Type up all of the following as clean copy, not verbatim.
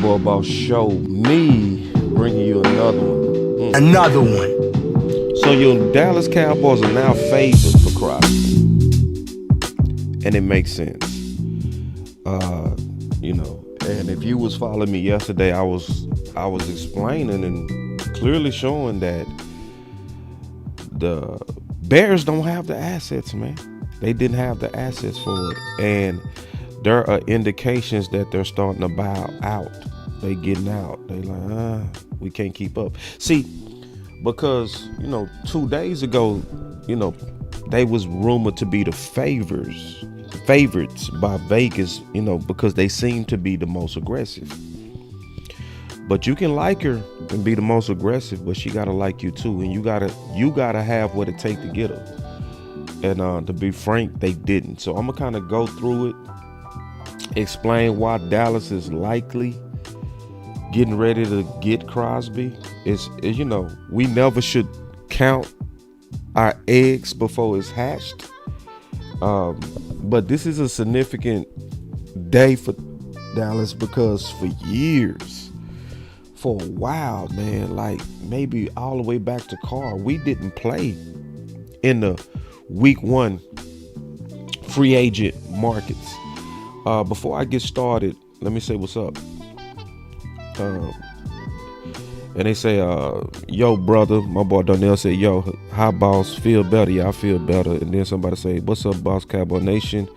Boy Boss Show. Me bringing you another one. Another one. So your Dallas Cowboys are now favored for Crosby, and it makes sense. And if you was following me yesterday, I was explaining and clearly showing that the Bears don't have the assets, man. They didn't have the assets for it, and there are indications that they're starting to bow out. They getting out. They like, we can't keep up. See, because 2 days ago, they was rumored to be the favorites by Vegas, because they seem to be the most aggressive. But you can like her and be the most aggressive, but she gotta like you too, and you gotta have what it takes to get her. And to be frank, they didn't. So I'm gonna kind of go through it, explain why Dallas is likely getting ready to get Crosby. We never should count our eggs before it's hatched. But this is a significant day for Dallas because for years, for a while, man, like maybe all the way back to Carr, we didn't play in the week 1 free agent markets. Before I get started, let me say what's up. And they say, yo, brother, my boy Donnell said, yo, how boss feel better? Yeah, I feel better. And then somebody say, what's up, boss Cowboy Nation?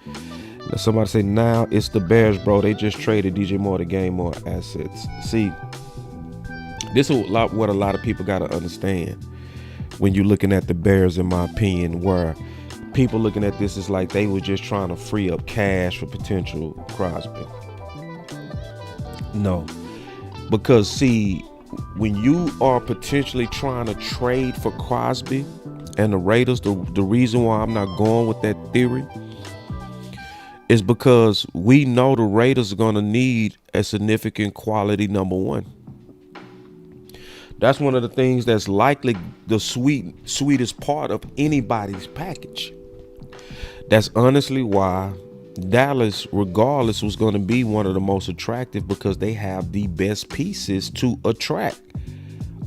And somebody say, now it's the Bears, bro. They just traded DJ Moore to gain more assets. See, this is what a lot of people got to understand when you're looking at the Bears, in my opinion, where people looking at this is like they were just trying to free up cash for potential Crosby. No, because see, when you are potentially trying to trade for Crosby and the Raiders, the reason why I'm not going with that theory is because we know the Raiders are going to need a significant quality number one. That's one of the things that's likely the sweetest part of anybody's package. That's honestly why Dallas, regardless, was going to be one of the most attractive because they have the best pieces to attract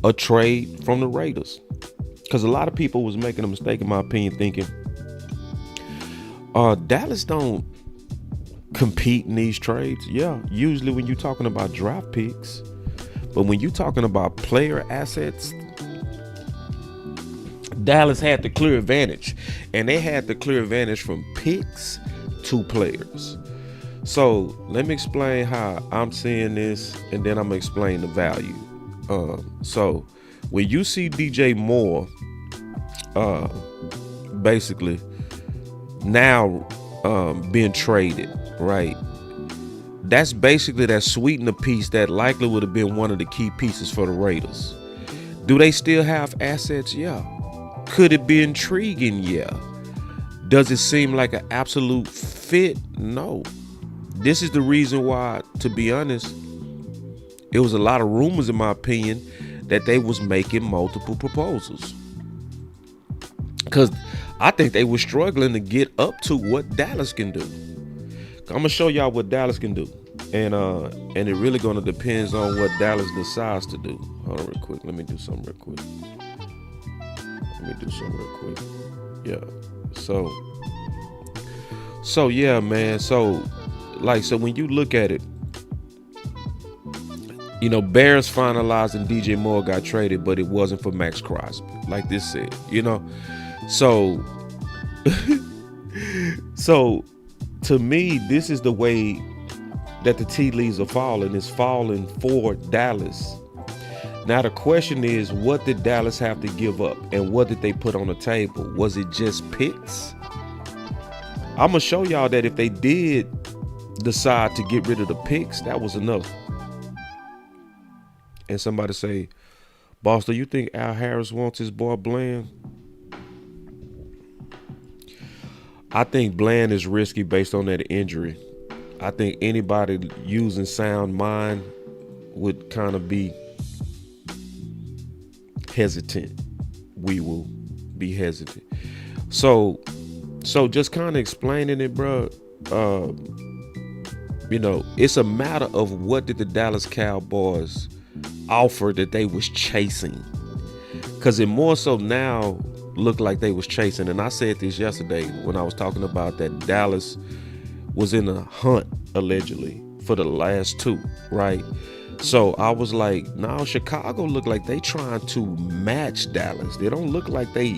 a trade from the Raiders. Because a lot of people was making a mistake, in my opinion, thinking Dallas don't compete in these trades. Yeah, usually when you're talking about draft picks, but when you're talking about player assets, Dallas had the clear advantage, and they had the clear advantage from picks to players. So let me explain how I'm seeing this, and then I'm gonna explain the value. So when you see DJ Moore basically now being traded, right? That's basically that sweetener piece that likely would have been one of the key pieces for the Raiders. Do they still have assets? Yeah. Could it be intriguing? Yeah. Does it seem like an absolute fit? No. This is the reason why, to be honest, it was a lot of rumors, in my opinion, that they was making multiple proposals. Because I think they were struggling to get up to what Dallas can do. I'm going to show y'all what Dallas can do. And it really going to depends on what Dallas decides to do. Hold on real quick. Let me do something real quick. Yeah. So yeah, man. So when you look at it, Bears finalizing DJ Moore got traded, but it wasn't for Maxx Crosby, like this said, So to me, this is the way that the tea leaves are falling. It's falling for Dallas. Now the question is, what did Dallas have to give up, and what did they put on the table? Was it just picks? I'm gonna show y'all that if they did decide to get rid of the picks, that was enough. And somebody say, boss, do you think Al Harris wants his boy Bland? I think Bland is risky based on that injury. I think anybody using sound mind would kind of be hesitant. We will be hesitant. So just kind of explaining it, bro. It's a matter of what did the Dallas Cowboys offer that they was chasing. Because it more so now look like they was chasing. And I said this yesterday when I was talking about that Dallas was in a hunt, allegedly, for the last two, right? So I was like, now Chicago look like they trying to match Dallas. They don't look like they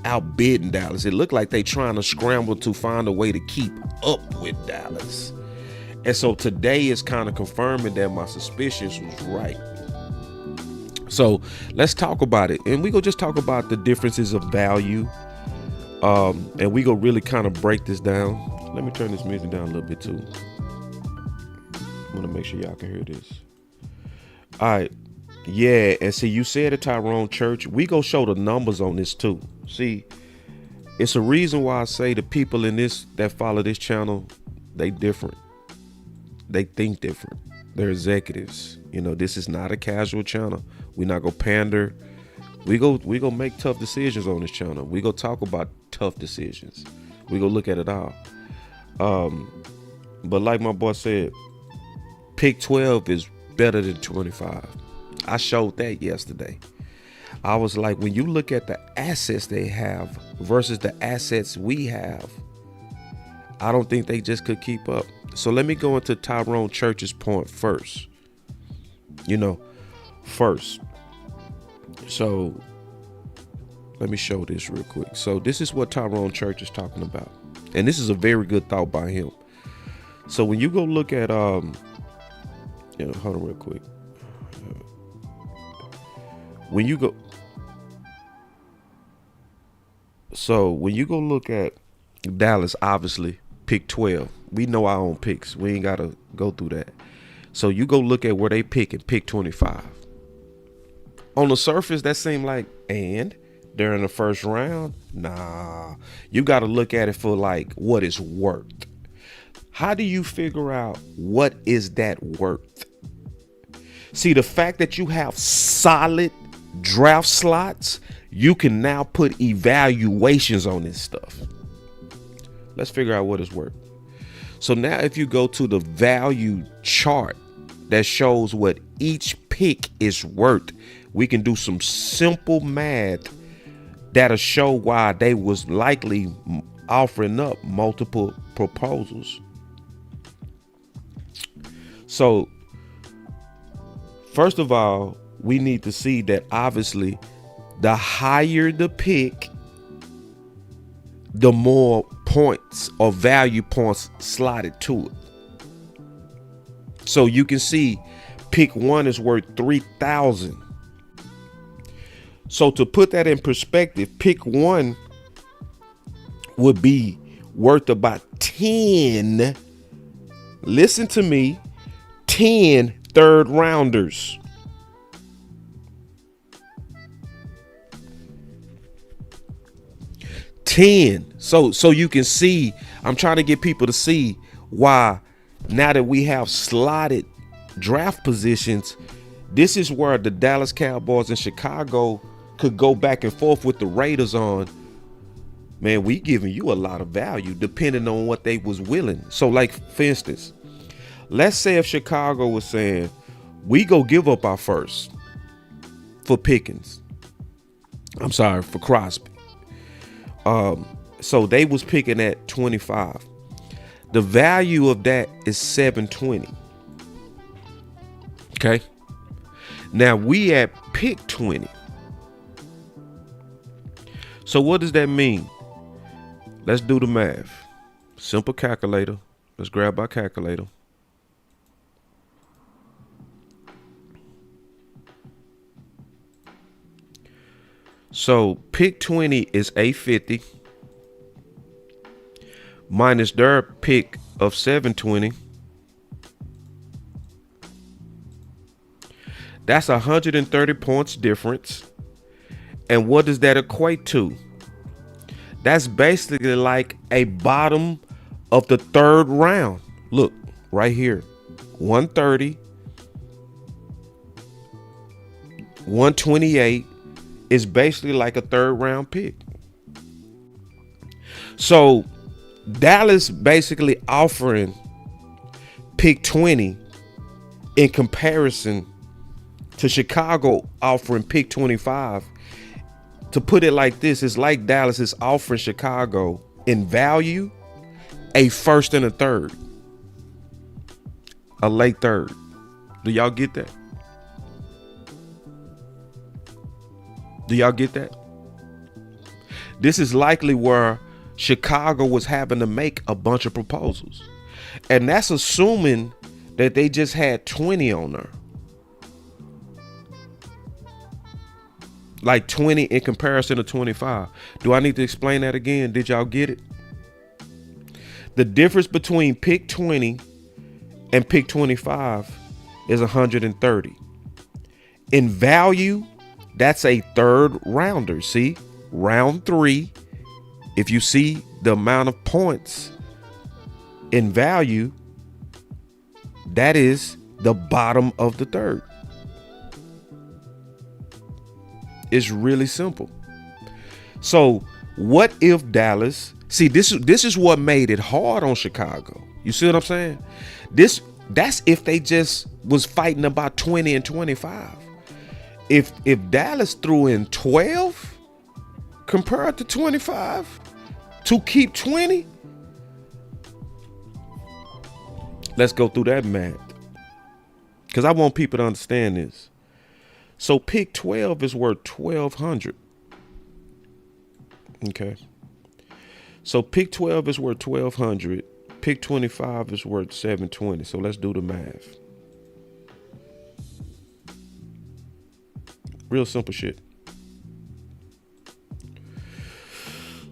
outbidding Dallas. It looked like they trying to scramble to find a way to keep up with Dallas. And so today is kind of confirming that my suspicions was right. So let's talk about it. And we go just talk about the differences of value. And we go really kind of break this down. Let me turn this music down a little bit too. I want to make sure y'all can hear this. All right. Yeah. And see, you said at Tyrone Church, we go show the numbers on this too. See, it's a reason why I say the people in this that follow this channel, they different. They think different. They're executives. This is not a casual channel. We're not gonna pander. We go make tough decisions on this channel. We go talk about tough decisions. We go look at it all. But like my boy said, pick 12 is better than 25. I showed that yesterday. I was like, when you look at the assets they have versus the assets we have, I don't think they just could keep up. So let me go into Tyrone Church's point first. First. So let me show this real quick. So this is what Tyrone Church is talking about. And this is a very good thought by him. So when you go look at, hold on real quick. When you go look at Dallas, obviously, pick 12. We know our own picks. We ain't got to go through that. So you go look at where they pick and pick 25. On the surface, that seemed like, and during the first round, nah. You got to look at it for like what it's worth. How do you figure out what is that worth? See, the fact that you have solid draft slots, you can now put evaluations on this stuff. Let's figure out what it's worth. So now if you go to the value chart that shows what each pick is worth, we can do some simple math that'll show why they was likely offering up multiple proposals. So first of all, we need to see that obviously the higher the pick, the more points or value points slotted to it. So you can see pick 1 is worth 3,000. So to put that in perspective, pick 1 would be worth about 10. Listen to me, 10 third rounders. So you can see, I'm trying to get people to see why now that we have slotted draft positions, this is where the Dallas Cowboys and Chicago could go back and forth with the Raiders on, man, we giving you a lot of value depending on what they was willing. So like, for instance, let's say if Chicago was saying, we go give up our first for Pickens. I'm sorry, for Crosby. So they was picking at 25. The value of that is $720. Okay. Now we at pick 20. So what does that mean? Let's do the math. Simple calculator. Let's grab our calculator. So pick 20 is 850 minus their pick of 720. That's 130 points difference. And what does that equate to? That's basically like a bottom of the third round. Look right here, 130, 128 is basically like a third round pick. So Dallas basically offering pick 20 in comparison to Chicago offering pick 25. To put it like this, it's like Dallas is offering Chicago in value a first and a third, a late third. Do y'all get that? Do y'all get that? This is likely where Chicago was having to make a bunch of proposals. And that's assuming that they just had 20 on there. Like 20 in comparison to 25. Do I need to explain that again? Did y'all get it? The difference between pick 20 and pick 25 is 130. In value, that's a third rounder. See, round 3, if you see the amount of points in value, that is the bottom of the third. It's really simple. So what if Dallas, see, this is what made it hard on Chicago. You see what I'm saying? That's if they just was fighting about 20 and 25. If Dallas threw in 12 compared to 25 to keep 20, let's go through that math, because I want people to understand this. So pick 12 is worth 1,200. Okay. So pick 12 is worth 1,200. Pick 25 is worth 720. So let's do the math. Real simple shit.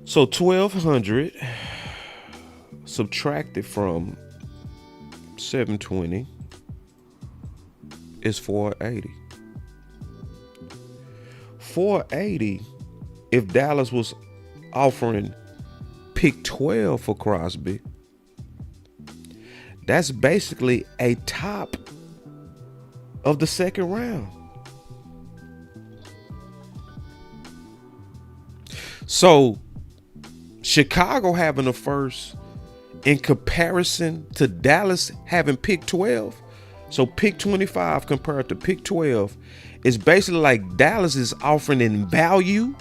So 1,200 subtracted from 720 is 480. 480, if Dallas was offering pick 12 for Crosby, that's basically a top of the second round. So Chicago having a first in comparison to Dallas having pick 12. So pick 25 compared to pick 12 is basically like Dallas is offering in value.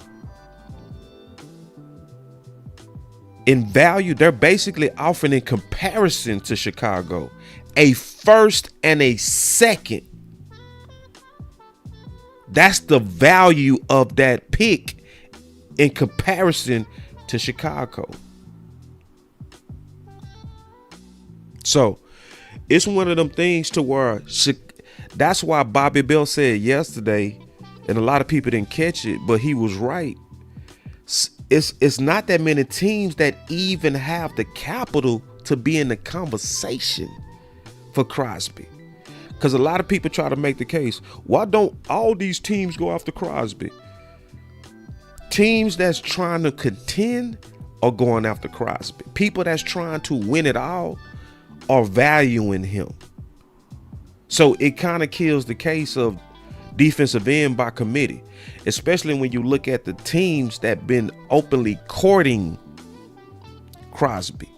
In value, they're basically offering in comparison to Chicago a first and a second. That's the value of that pick in comparison to Chicago. So it's one of them things to where that's why Bobby Bell said yesterday, and a lot of people didn't catch it, but he was right. It's not that many teams that even have the capital to be in the conversation for Crosby. Because a lot of people try to make the case, why don't all these teams go after Crosby? Teams that's trying to contend are going after Crosby. People that's trying to win it all are valuing him. So it kind of kills the case of defensive end by committee, especially when you look at the teams that been openly courting Crosby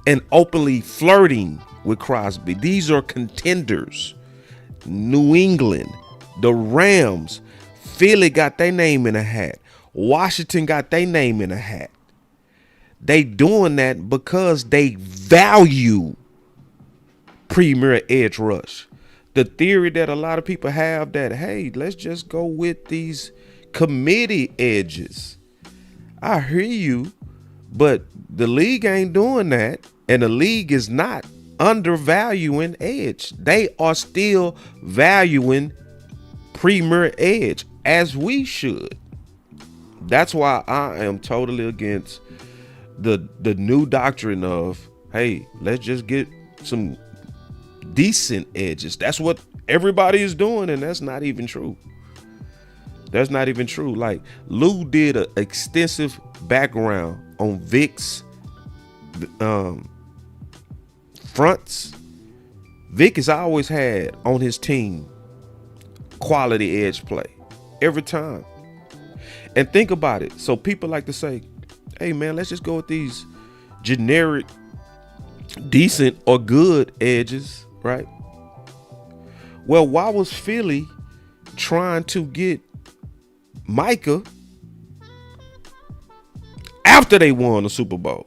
and openly flirting with Crosby. These are contenders. New England, the Rams, Philly got their name in a hat. Washington got their name in a hat. They doing that because they value premier edge rush. The theory that a lot of people have that, hey, let's just go with these committee edges. I hear you, but the league ain't doing that, and the league is not undervaluing edge. They are still valuing premier edge, as we should. That's why I am totally against the new doctrine of, hey, let's just get some decent edges. That's what everybody is doing, and that's not even true. That's not even true. Like Lou did an extensive background on Vic's fronts. Vic has always had on his team quality edge play every time. And think about it. So people like to say, hey man, let's just go with these generic, decent or good edges, right? Well, why was Philly trying to get Micah after they won the Super Bowl?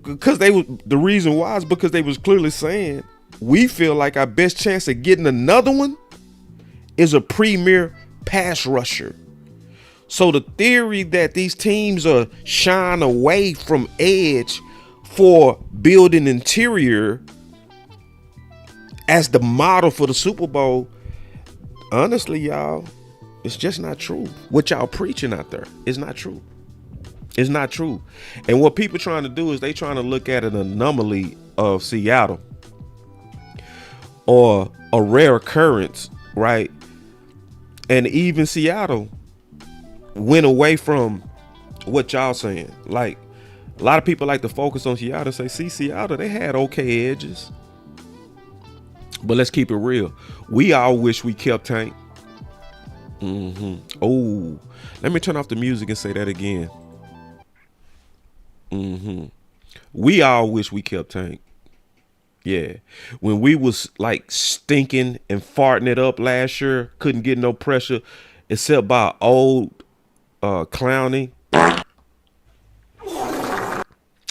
Because the reason why is because they was clearly saying we feel like our best chance of getting another one is a premier pass rusher. So the theory that these teams are shying away from edge for building interior as the model for the Super Bowl, honestly, y'all, it's just not true. What y'all preaching out there is not true. It's not true. And what people trying to do is they trying to look at an anomaly of Seattle or a rare occurrence, right? And even Seattle went away from what y'all saying. Like, a lot of people like to focus on Seattle and say, see, Seattle, they had okay edges. But let's keep it real. We all wish we kept Tank. Oh, let me turn off the music and say that again. We all wish we kept Tank. Yeah. When we was like stinking and farting it up last year, couldn't get no pressure except by old Clowney.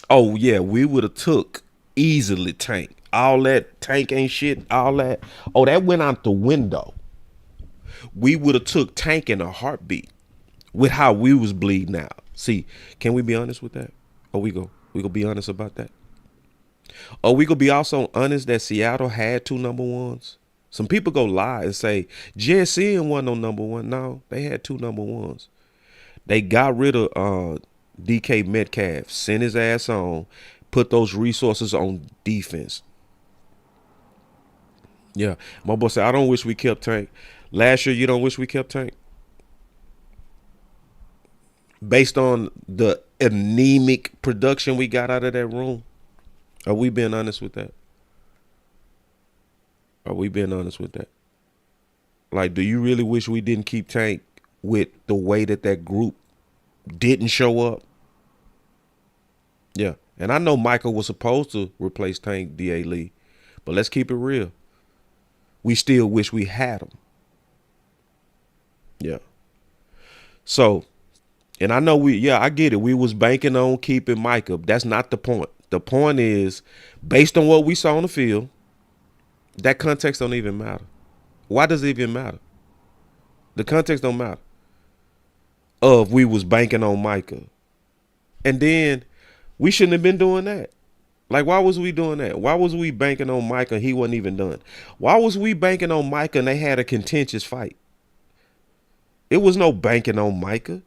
Oh yeah, we would have took easily Tank. All that Tank ain't shit, all that. Oh, that went out the window. We would have took Tank in a heartbeat with how we was bleeding out. See, can we be honest with that? Oh, we gonna be honest about that? Are we gonna be also honest that Seattle had 2 number ones? Some people go lie and say JSN wasn't no number one. No, they had 2 number ones. They got rid of DK Metcalf, sent his ass on, put those resources on defense. Yeah, my boy said, I don't wish we kept Tank. Last year, you don't wish we kept Tank? Based on the anemic production we got out of that room? Are we being honest with that? Are we being honest with that? Like, do you really wish we didn't keep Tank with the way that group didn't show up? Yeah. And I know Michael was supposed to replace Tank D.A. Lee, but let's keep it real. We still wish we had him. Yeah. So, and I know I get it. We was banking on keeping Micah. That's not the point. The point is, based on what we saw on the field, that context don't even matter. Why does it even matter? The context don't matter. Of we was banking on Micah. And then we shouldn't have been doing that. Like, why was we doing that? Why was we banking on Micah and he wasn't even done? Why was we banking on Micah and they had a contentious fight? It was no banking on Micah.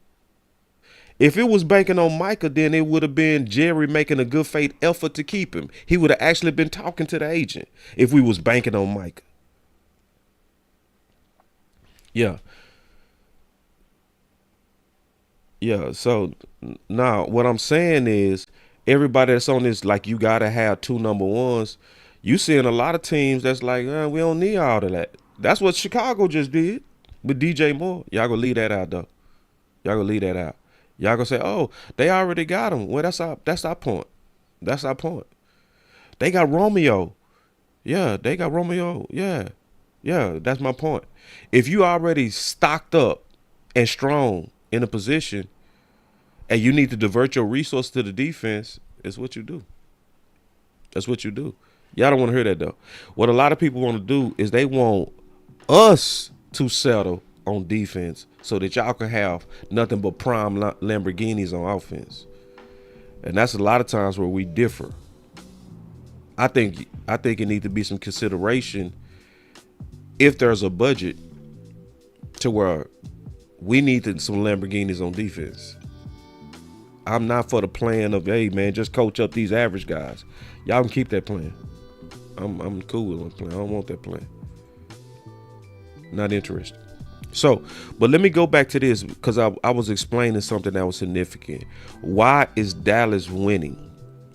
If it was banking on Micah, then it would have been Jerry making a good faith effort to keep him. He would have actually been talking to the agent if we was banking on Micah. Yeah. Yeah, so now what I'm saying is everybody that's on this, like, you got to have 2 number ones. You seeing a lot of teams that's like, we don't need all of that. That's what Chicago just did with DJ Moore. Y'all gonna leave that out, though. Y'all gonna leave that out. Y'all gonna say, oh, they already got him. Well, that's our point. That's our point. They got Romeo. Yeah, they got Romeo. Yeah, that's my point. If you already stocked up and strong in a position and you need to divert your resource to the defense, it's what you do. That's what you do. Y'all don't want to hear that, though. What a lot of people want to do is they want us to settle on defense so that y'all can have nothing but prime Lamborghinis on offense. And that's a lot of times where we differ. I think it needs to be some consideration if there's a budget to where we need some Lamborghinis on defense. I'm not for the plan of, hey, man, just coach up these average guys. Y'all can keep that plan. I'm cool with one plan. I don't want that plan. Not interested. So, but let me go back to this because I was explaining something that was significant. Why is Dallas winning?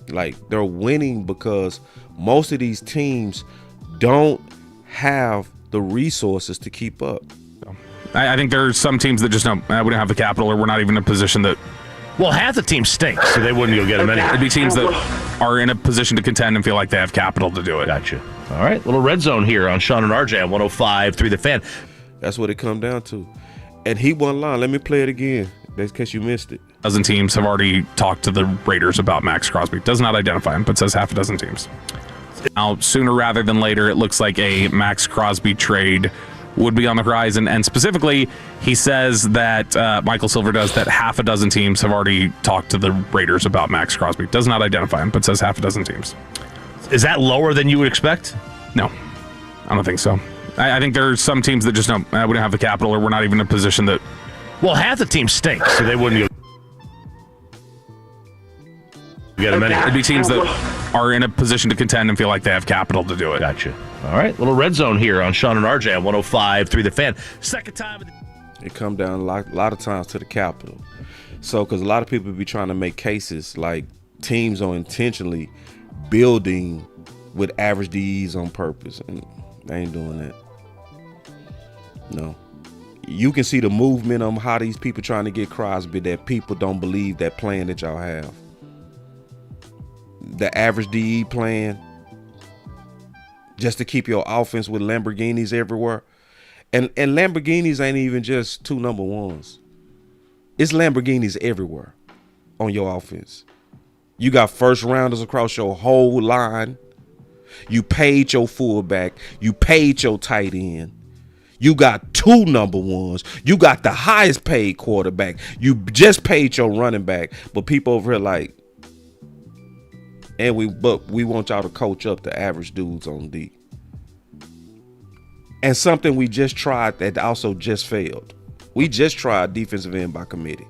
Like, they're winning because most of these teams don't have the resources to keep up. I think there's some teams that just don't. We don't have the capital, or we're not even in a position that. Well, half the team stinks, so they wouldn't go get him anyway. It'd be teams that are in a position to contend and feel like they have capital to do it. Gotcha. All right, little red zone here on Sean and RJ on 105.3 The Fan. That's what it come down to. And he won line. Let me play it again, in case you missed it. A dozen teams have already talked to the Raiders about Maxx Crosby. Does not identify him, but says half a dozen teams. Now, sooner rather than later, it looks like a Maxx Crosby trade would be on the horizon. And specifically, he says that Michael Silver does that half a dozen teams have already talked to the Raiders about Maxx Crosby. Does not identify him, but says half a dozen teams. Is that lower than you would expect? No, I don't think so. I think there's some teams that just don't. We don't have the capital, or we're not even in a position that. Well, half the team stinks, so they wouldn't get him anyway. It'd be teams that are in a position to contend and feel like they have capital to do it. Gotcha. All right, little red zone here on Sean and RJ on 105.3 The Fan. Second time. It come down a lot of times to the capital. So, because a lot of people be trying to make cases like teams are intentionally building with average DEs on purpose, and they ain't doing that. No. You can see the movement on how these people trying to get Crosby, that people don't believe that plan that y'all have. The average DE plan, just to keep your offense with Lamborghinis everywhere. And Lamborghinis ain't even just two number ones. It's Lamborghinis everywhere on your offense. You got first rounders across your whole line. You paid your fullback. You paid your tight end. You got two number ones. You got the highest paid quarterback. You just paid your running back. But people over here like, but we want y'all to coach up the average dudes on D. And something we just tried that also just failed. We just tried defensive end by committee.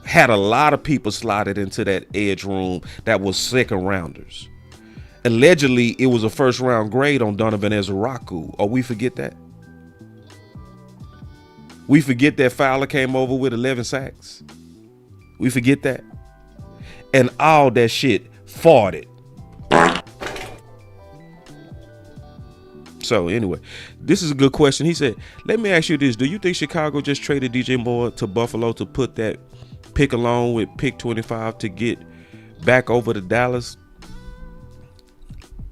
Had a lot of people slotted into that edge room that was second rounders. Allegedly, it was a first round grade on Donovan Ezeraku. Oh, we forget that? We forget that Fowler came over with 11 sacks. We forget that. And all that shit farted. So anyway, this is a good question. He said, let me ask you this. Do you think Chicago just traded DJ Moore to Buffalo to put that pick along with pick 25 to get back over to Dallas?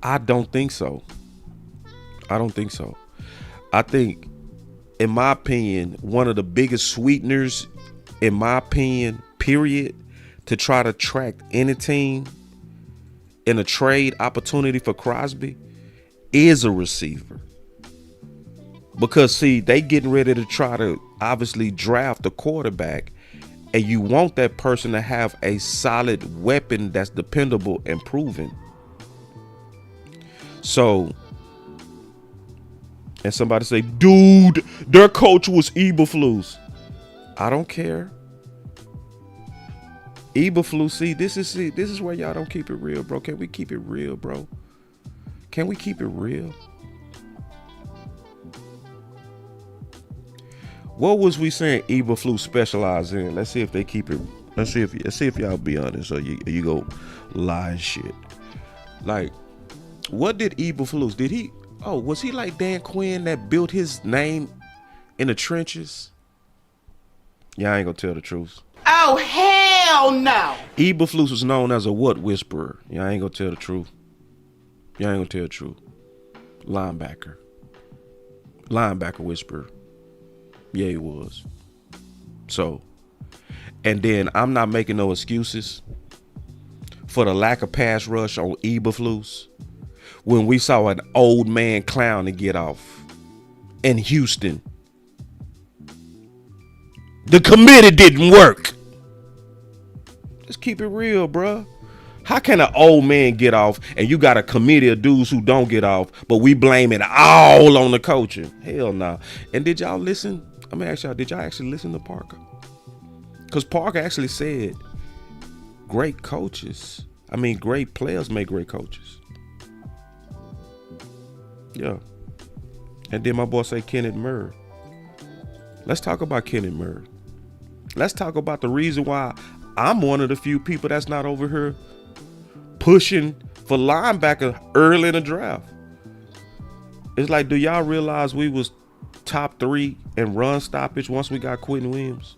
I don't think so. I don't think so. I think, in my opinion, one of the biggest sweeteners, in my opinion, period, to try to attract any team in a trade opportunity for Crosby is a receiver. Because, see, they getting ready to try to obviously draft a quarterback, and you want that person to have a solid weapon that's dependable and proven. So, and somebody say, dude, their coach was Eberflus. I don't care. Eberflus, see, this is where y'all don't keep it real, bro. Can we keep it real, bro? Can we keep it real? What was we saying Eberflus specialized in? Let's see if they keep it. Let's see if y'all be honest, or you go lie and shit. Like, what did Eberflus? Did he? Oh, was he like Dan Quinn that built his name in the trenches? Yeah, I ain't gonna tell the truth. Oh, hell no. Eberflus was known as a what whisperer. Yeah, I ain't gonna tell the truth. Yeah, I ain't gonna tell the truth. Linebacker whisperer. Yeah, he was. So, and then I'm not making no excuses for the lack of pass rush on Eberflus when we saw an old man clown to get off in Houston. The committee didn't work. Just keep it real, bruh. How can an old man get off and you got a committee of dudes who don't get off, but we blame it all on the coaching? Hell no. Nah. And did y'all listen? I'm gonna ask y'all, did y'all actually listen to Parker? Because Parker actually said great players make great coaches. Yeah. And then my boy say Kenneth Murray. Let's talk about Kenneth Murray. Let's talk about the reason why I'm one of the few people that's not over here pushing for linebacker early in the draft. It's like, do y'all realize we was top 3 in run stoppage once we got Quentin Williams?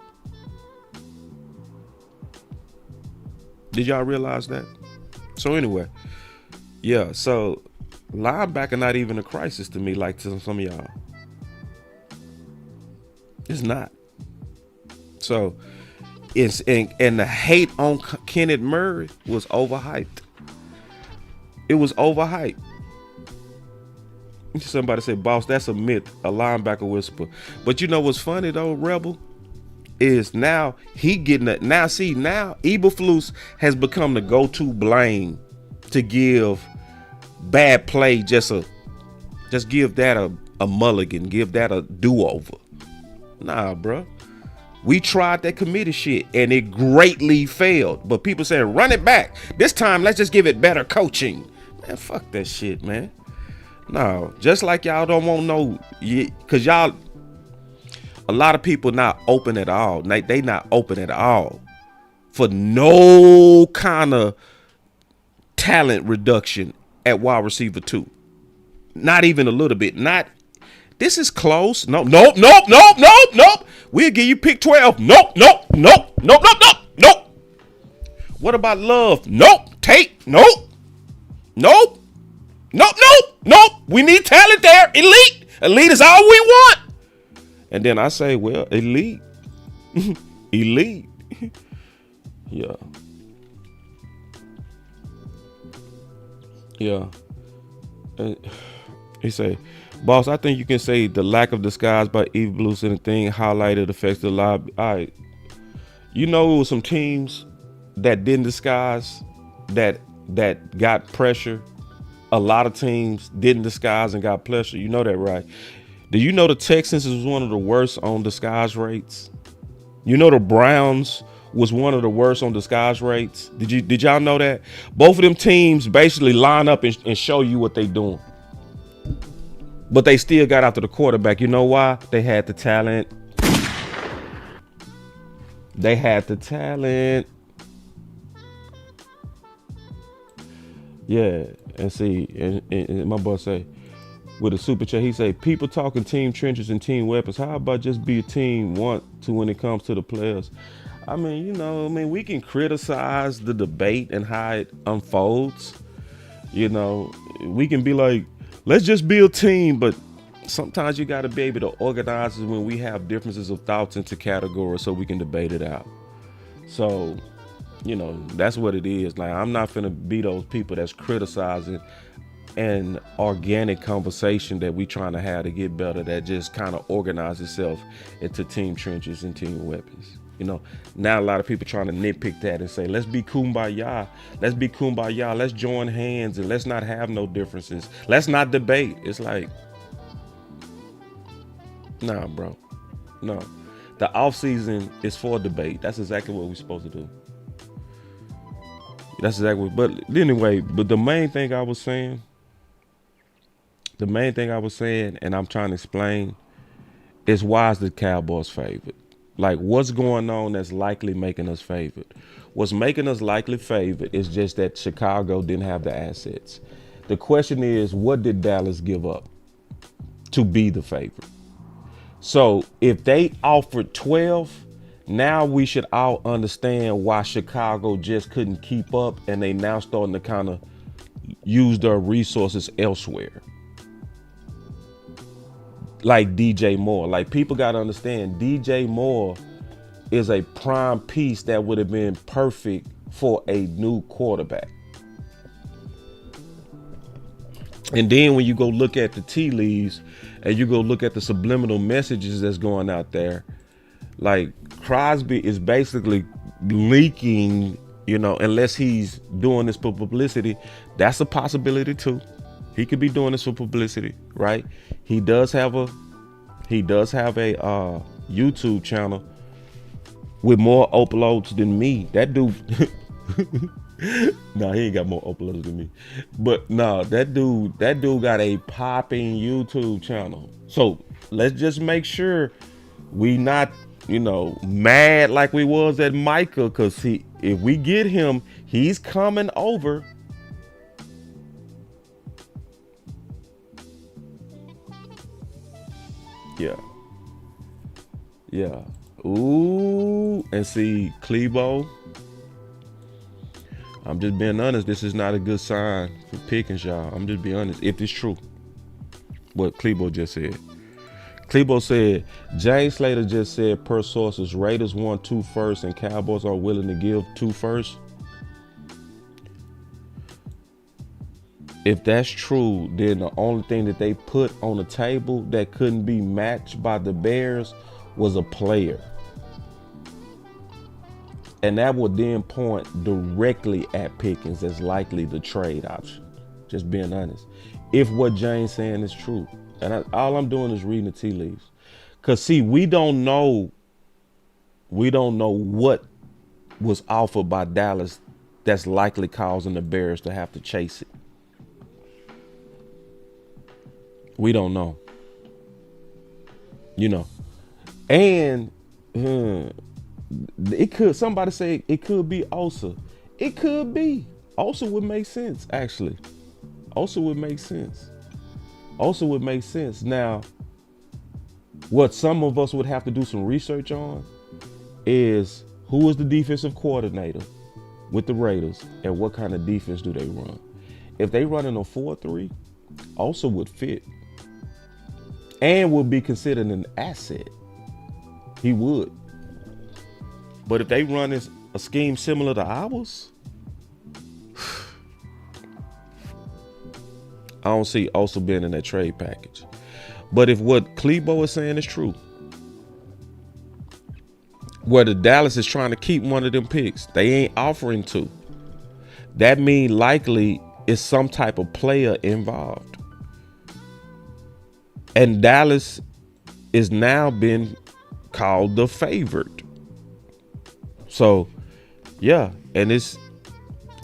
Did y'all realize that? So anyway, yeah. So linebacker not even a crisis to me, like to some of y'all. It's not. So it's and the hate on Kenneth Murray was overhyped. It was overhyped. Somebody said, "Boss, that's a myth, a linebacker whisper." But you know what's funny though, Rebel, is now he getting it. Now see, now Eberflus has become the go-to blame to give bad play. Just give that a mulligan, give that a do-over. Nah, bro. We tried that committee shit and it greatly failed. But people saying, run it back. This time, let's just give it better coaching. Man, fuck that shit, man. No, just like y'all don't want no, because y'all, a lot of people not open at all. They not open at all for no kind of talent reduction at wide receiver 2. Not even a little bit. Not, this is close. Nope. We'll give you pick 12. Nope. What about Love? Nope. Tate? Nope. We need talent there. Elite is all we want. And then I say, well, elite. Elite. Yeah. He say, boss, I think you can say the lack of disguise by Eberflus and the thing highlighted affects the lobby. All right. You know, it was some teams that didn't disguise that got pressure. A lot of teams didn't disguise and got pressure. You know that, right? Do you know the Texans was one of the worst on disguise rates? You know the Browns was one of the worst on disguise rates? Did y'all know that? Both of them teams basically line up and show you what they doing. But they still got after the quarterback. You know why? They had the talent. Yeah, and see, and my boss say, with a super chat, he say, people talking team trenches and team weapons. How about just be a team when it comes to the players? I mean, we can criticize the debate and how it unfolds. You know, we can be like, let's just be a team, but sometimes you got to be able to organize it when we have differences of thoughts into categories so we can debate it out. So, you know, that's what it is. Like, I'm not finna be those people that's criticizing an organic conversation that we trying to have to get better that just kind of organize itself into team trenches and team weapons. You know, now a lot of people trying to nitpick that and say, let's be kumbaya. Let's join hands and let's not have no differences. Let's not debate. It's like, nah, bro. No. The off season is for debate. That's exactly what we're supposed to do. But anyway, the main thing I was saying, and I'm trying to explain, is why is the Cowboys favored? Like, what's going on that's likely making us favored? What's making us likely favored is just that Chicago didn't have the assets. The question is, what did Dallas give up to be the favorite? So if they offered 12, now we should all understand why Chicago just couldn't keep up and they now starting to kind of use their resources elsewhere. Like DJ Moore. Like, people got to understand, DJ Moore is a prime piece that would have been perfect for a new quarterback. And then when you go look at the tea leaves and you go look at the subliminal messages that's going out there, like, Crosby is basically leaking, you know, unless he's doing this for publicity. That's a possibility too. He could be doing this for publicity, right? He does have a YouTube channel with more uploads than me. That dude, nah, he ain't got more uploads than me. But nah, that dude got a popping YouTube channel. So let's just make sure we not, you know, mad like we was at Micah, because if we get him, he's coming over. Yeah. Ooh, and see Clebo. I'm just being honest. This is not a good sign for Pickens, y'all. I'm just being honest. If it's true, what Klebo just said. Klebo said, James Slater just said, per sources, Raiders want 2 firsts and Cowboys are willing to give 2 firsts. If that's true, then the only thing that they put on the table that couldn't be matched by the Bears was a player. And that would then point directly at Pickens as likely the trade option. Just being honest. If what James saying is true. And all I'm doing is reading the tea leaves. Because, see, we don't know what was offered by Dallas that's likely causing the Bears to have to chase it. We don't know. You know. And it could, somebody say it could be Osa. It could be. Osa would make sense, actually. Osa would make sense. Osa would make sense. Now, what some of us would have to do some research on is who is the defensive coordinator with the Raiders and what kind of defense do they run. If they run in a 4-3, Osa would fit and would be considered an asset. He would. But if they run a scheme similar to ours, I don't see Osa being in that trade package. But if what Klebo is saying is true, where the Dallas is trying to keep one of them picks, they ain't offering to. That means likely is some type of player involved. And Dallas is now been called the favorite. So, yeah, and it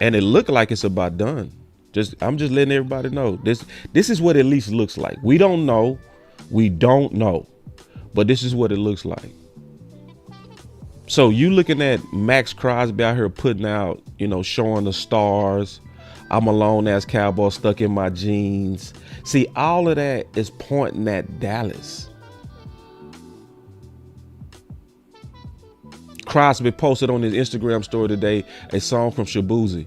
looked like it's about done. I'm just letting everybody know. This is what it at least looks like. We don't know. But this is what it looks like. So you looking at Maxx Crosby out here putting out, showing the stars. I'm a lone ass cowboy stuck in my jeans. See, all of that is pointing at Dallas. Crosby posted on his Instagram story today a song from Shabuzi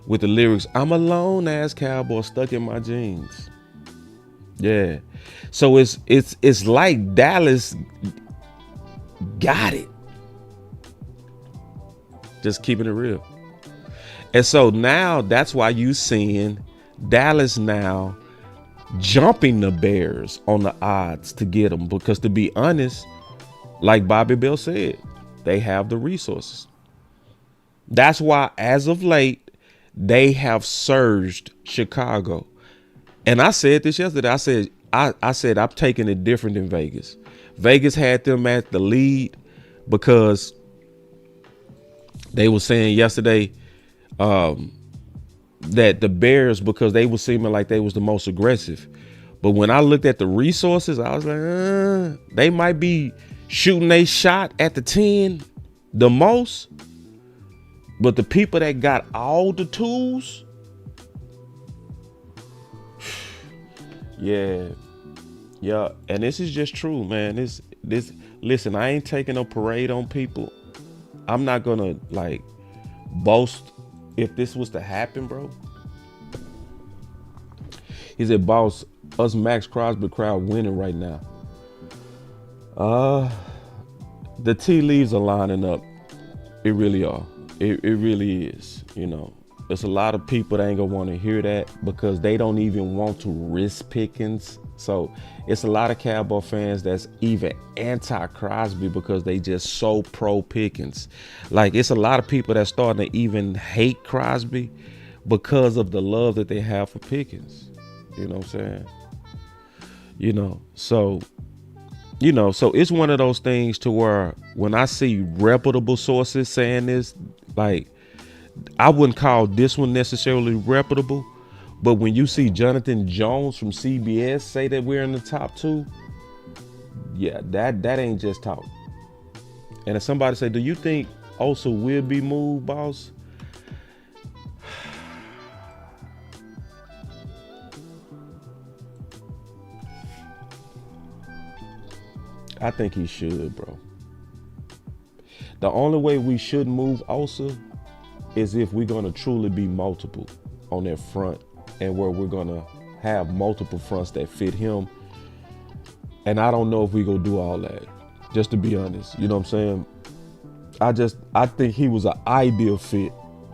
with the lyrics, I'm a lone ass cowboy stuck in my jeans. Yeah. So it's like Dallas got it. Just keeping it real. And so now that's why you seeing Dallas now jumping the Bears on the odds to get them. Because to be honest, like Bobby Bell said, they have the resources. That's why as of late, they have surged Chicago. And I said this yesterday. I said I'm taking it different than Vegas. Vegas had them at the lead because they were saying yesterday that the Bears, because they were seeming like they was the most aggressive. But when I looked at the resources, I was like, they might be shooting a shot at the 10 the most. But the people that got all the tools, yeah. And this is just true, man. This. Listen, I ain't taking no parade on people. I'm not gonna boast if this was to happen, bro. He said, boss, us Maxx Crosby crowd winning right now. The tea leaves are lining up. It really are. It really is. There's a lot of people that ain't gonna want to hear that because they don't even want to risk Pickens. So it's a lot of Cowboy fans that's even anti-Crosby because they just so pro Pickens. It's a lot of people that's starting to even hate Crosby because of the love that they have for Pickens. You know what I'm saying? So it's one of those things to where when I see reputable sources saying this, I wouldn't call this one necessarily reputable, but when you see Jonathan Jones from CBS say that we're in the top 2, yeah, that ain't just talk. And if somebody say, do you think Osa will be moved, boss? I think he should, bro. The only way we should move Osa is if we're gonna truly be multiple on that front, and where we're gonna have multiple fronts that fit him. And I don't know if we gonna do all that. Just to be honest, you know what I'm saying? I think he was an ideal fit,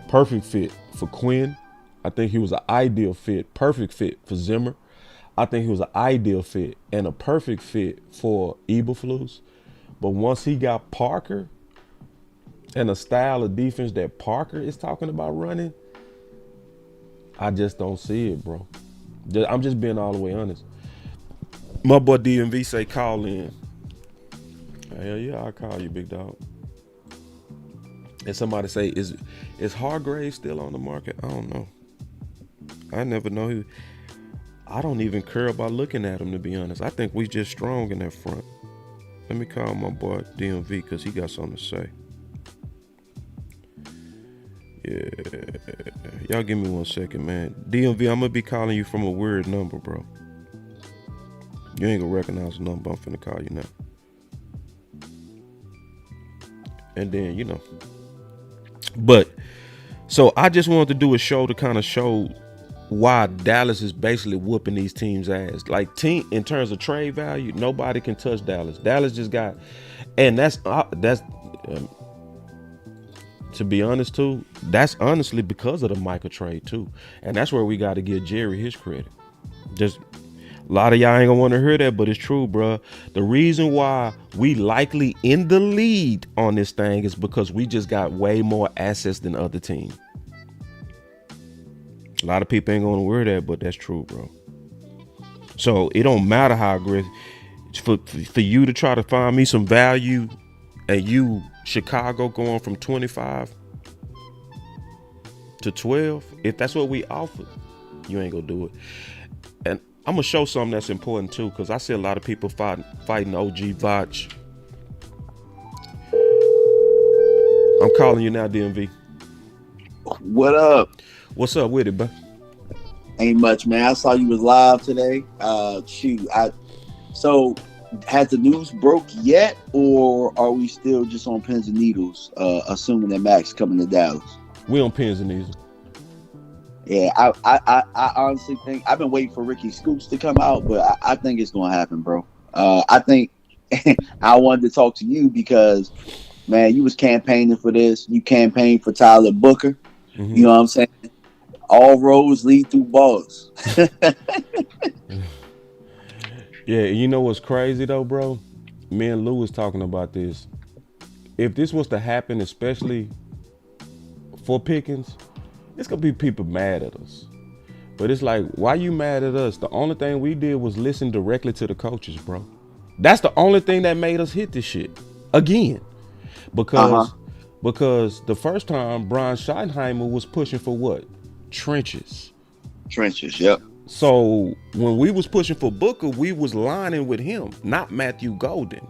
perfect fit for Quinn. I think he was an ideal fit, perfect fit for Zimmer. I think he was an ideal fit and a perfect fit for Eberflus. But once he got Parker and a style of defense that Parker is talking about running, I just don't see it, bro. I'm just being all the way honest. My boy DMV say call in. Hell yeah, I'll call you, big dog. And somebody say, is Hargrave still on the market? I don't know. I never know who. I don't even care about looking at him, to be honest. I think we just strong in that front. Let me call my boy DMV because he got something to say. Yeah. Y'all give me 1 second, man. DMV, I'm going to be calling you from a weird number, bro. You ain't going to recognize the number. I'm finna call you now. And then, you know. But, so I just wanted to do a show to kind of show why Dallas is basically whooping these teams' ass. Like, in terms of trade value, nobody can touch Dallas. Dallas just got, and that's to be honest too, that's honestly because of the Micah trade too. And that's where we got to give Jerry his credit. Just a lot of y'all ain't gonna want to hear that, but it's true, bro. The reason why we likely in the lead on this thing is because we just got way more assets than other teams. A lot of people ain't gonna wear that, but that's true, bro. So it don't matter how aggressive. For you to try to find me some value, and you Chicago going from 25 to 12, if that's what we offered, you ain't gonna do it. And I'm gonna show something that's important too, because I see a lot of people fighting OG Vach. I'm calling you now, DMV. What up? What's up with it, bro? Ain't much, man. I saw you was live today. So has the news broke yet, or are we still just on pins and needles, assuming that Maxx coming to Dallas? We on pins and needles. Yeah, I honestly think I've been waiting for Ricky Scoops to come out, but I think it's gonna happen, bro. I think I wanted to talk to you because, man, you was campaigning for this. You campaigned for Tyler Booker. Mm-hmm. You know what I'm saying? All roads lead through balls. Yeah, you know what's crazy though, bro? Me and Lou was talking about this. If this was to happen, especially for Pickens, it's gonna be people mad at us. But it's like, why you mad at us? The only thing we did was listen directly to the coaches, bro. That's the only thing that made us hit this shit again. Because the first time Brian Schottenheimer was pushing for what? Trenches, yep. So when we was pushing for Booker, we was lining with him, not Matthew Golden.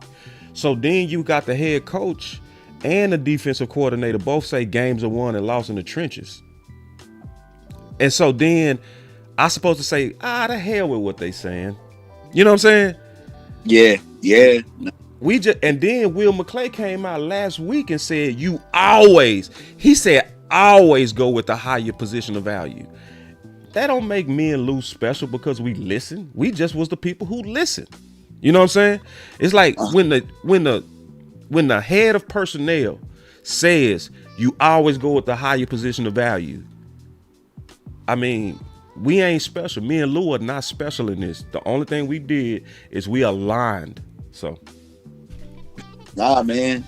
So then you got the head coach and the defensive coordinator both say games are won and lost in the trenches. And so then I supposed to say, the hell with what they saying. You know what I'm saying? Yeah. And then Will McClay came out last week and said, he said, always go with the higher position of value. That don't make me and Lou special because we listen. We just was the people who listen. You know what I'm saying? It's like when the head of personnel says you always go with the higher position of value. I mean, we ain't special. Me and Lou are not special in this. The only thing we did is we aligned. So, nah, man.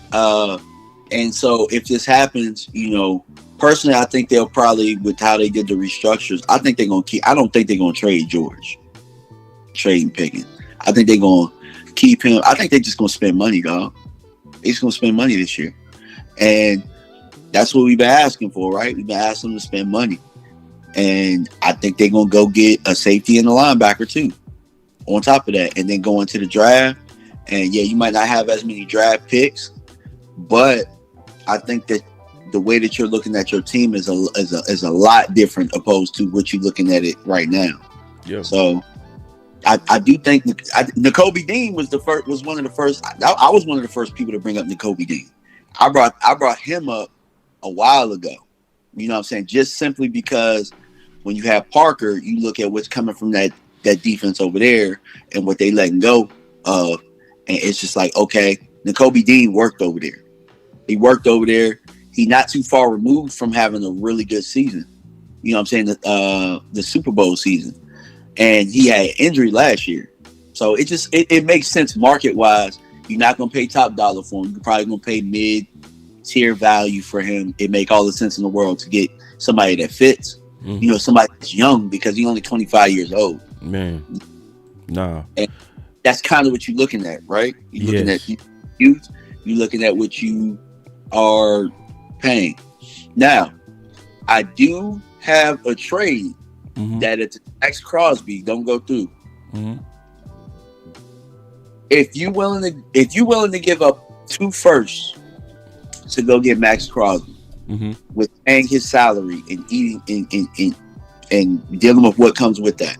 And so if this happens, personally, I think they'll probably, with how they did the restructures, I think they're going to I don't think they're going to trade George. Trading Pickens. I think they're going to keep him. I think they're just going to spend money, dog. They're just going to spend money this year. And that's what we've been asking for, right? We've been asking them to spend money. And I think they're going to go get a safety and a linebacker, too, on top of that. And then go into the draft. And, yeah, you might not have as many draft picks, but I think that the way that you're looking at your team is a lot different opposed to what you're looking at it right now. Yeah. So I do think Nakobe Dean was one of the first. I was one of the first people to bring up Nakobe Dean. I brought him up a while ago. You know what I'm saying? Just simply because when you have Parker, you look at what's coming from that defense over there and what they letting go of, and it's just like, okay, N'Kobe Dean worked over there. He worked over there. He not too far removed from having a really good season. You know what I'm saying? The Super Bowl season. And he had an injury last year. So it makes sense market wise. You're not gonna pay top dollar for him. You're probably gonna pay mid-tier value for him. It make all the sense in the world to get somebody that fits. Mm-hmm. You know, somebody that's young because he's only 25 years old. Man, nah. And that's kind of what you're looking at, right? You're looking Yes. at youth. You're looking at what you are paying. Now, I do have a trade Mm-hmm. that it's Maxx Crosby don't go through. Mm-hmm. If you willing to give up 2 firsts to go get Maxx Crosby Mm-hmm. with paying his salary and eating and dealing with what comes with that.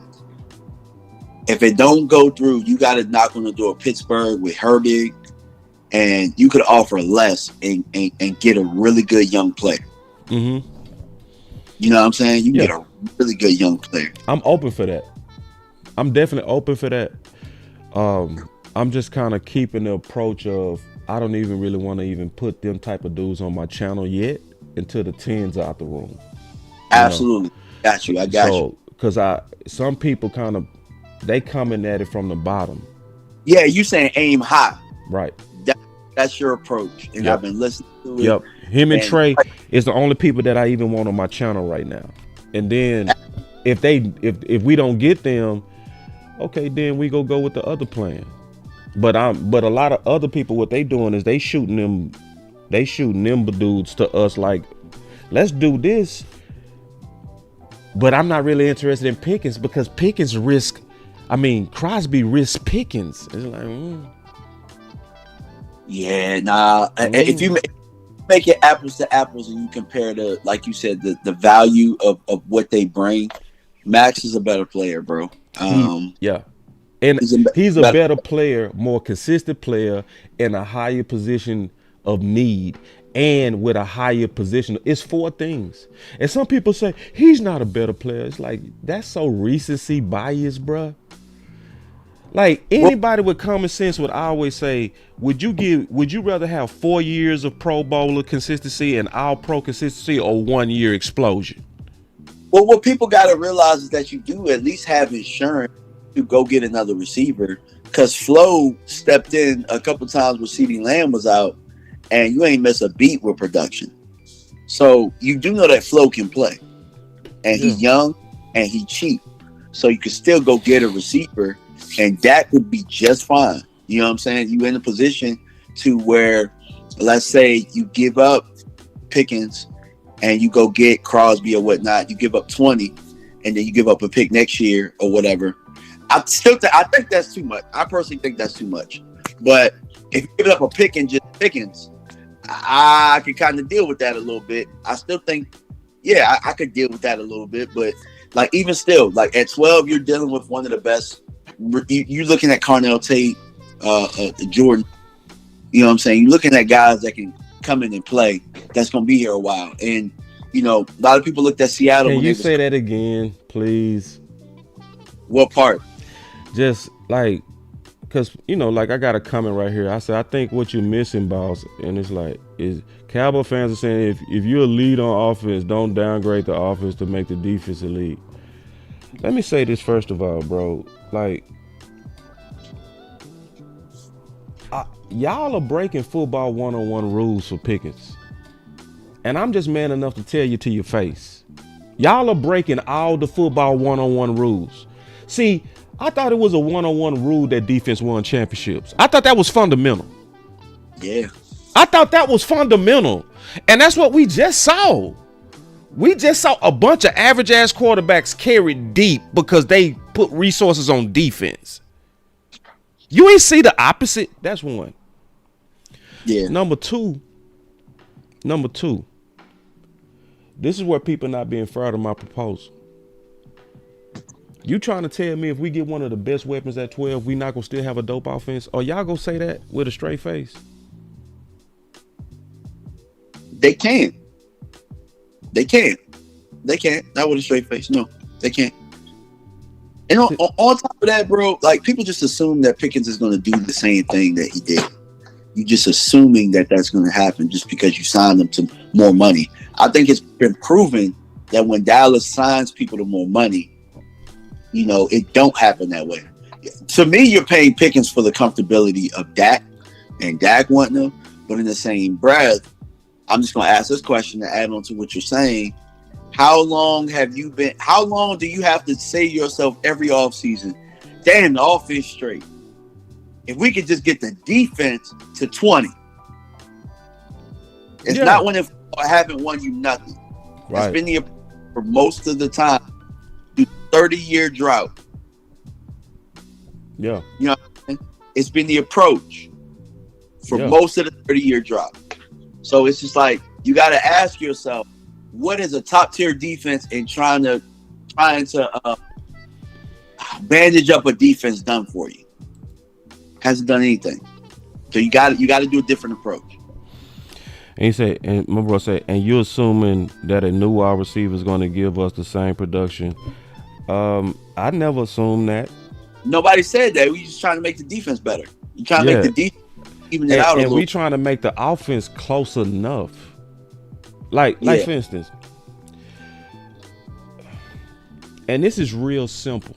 If it don't go through, you got to knock on the door of Pittsburgh with Herbig, and you could offer less and get a really good young player. Mm-hmm. You know what I'm saying? You Yeah. get a really good young player. I'm open for that. I'm definitely open for that. I'm just kind of keeping the approach of I don't even really want to even put them type of dudes on my channel yet until the 10's out the room. Absolutely. Got you. I got you. Because some people kind of they coming at it from the bottom. Yeah, you saying aim high. Right. That's your approach. And Yep. I've been listening to it. Yep. Him and And- Trey is the only people that I even want on my channel right now. And then if we don't get them, okay, then we go with the other plan. But a lot of other people, what they doing is they shooting them dudes to us like, let's do this. But I'm not really interested in Pickens because Pickens Crosby risks Pickens. It's like, Yeah, nah. If you make it apples to apples and you compare the, like you said, the value of what they bring, Max is a better player, bro. Yeah. And he's a better player, more consistent player in a higher position of need and with a higher position. It's 4 things. And some people say he's not a better player. It's like, that's so recency bias, bruh. Like anybody with common sense would always say, would you rather have 4 years of Pro Bowler consistency and all pro consistency or 1 year explosion? Well, what people got to realize is that you do at least have insurance to go get another receiver, because Flo stepped in a couple times when CeeDee Lamb was out, and you ain't miss a beat with production. So you do know that Flo can play, and he's young and he's cheap, so you can still go get a receiver, and that would be just fine. You know what I'm saying? You in a position to where, let's say you give up Pickens and you go get Crosby or whatnot, you give up 20, and then you give up a pick next year or whatever. I think that's too much. I personally think that's too much. But if you give up a pick and just Pickens, I can kind of deal with that a little bit. I still think, yeah, I could deal with that a little bit. But like even still, like at 12, you're dealing with one of the best. You're looking at Carnell Tate, Jordan. You know what I'm saying? You're looking at guys that can come in and play. That's going to be here a while. And you know, a lot of people looked at Seattle. Can you say that again, please? What part? Just like, because, you know, like I got a comment right here. I said, I think what you're missing, boss, and it's like, is Cowboy fans are saying if you're a lead on offense, don't downgrade the offense to make the defense elite. Let me say this first of all, bro. Like, y'all are breaking football one-on-one rules for Pickens. And I'm just man enough to tell you to your face. Y'all are breaking all the football one-on-one rules. See, I thought it was a one-on-one rule that defense won championships. I thought that was fundamental. Yeah. I thought that was fundamental. And that's what we just saw. We just saw a bunch of average-ass quarterbacks carried deep because they put resources on defense. You ain't see the opposite. That's one. Yeah. Number two. This is where people not being fair to my proposal. You trying to tell me if we get one of the best weapons at 12, we not gonna still have a dope offense? Or y'all gonna say that with a straight face? They can. They can't. They can't. Not with a straight face. No, they can't. And on top of that, bro, like people just assume that Pickens is going to do the same thing that he did. You just assuming that that's going to happen just because you signed them to more money. I think it's been proven that when Dallas signs people to more money, you know, it don't happen that way. To me, you're paying Pickens for the comfortability of Dak and Dak wanting them, but in the same breath, I'm just going to ask this question to add on to what you're saying. How long do you have to say to yourself every offseason, damn, the offense straight? If we could just get the defense to 20. It's not when I haven't won you nothing. Right. It's been the for most of the time. 30-year drought. Yeah. You know what I mean? It's been the approach for most of the 30-year drought. So it's just like you got to ask yourself, what is a top-tier defense in trying to bandage up a defense done for you? Hasn't done anything. So you got to do a different approach. And he said, and my bro said, and you're assuming that a new wide receiver is going to give us the same production. I never assumed that. Nobody said that. We just trying to make the defense better. You trying to make the defense even it out a little. And we trying to make the offense close enough. Like for instance, and this is real simple.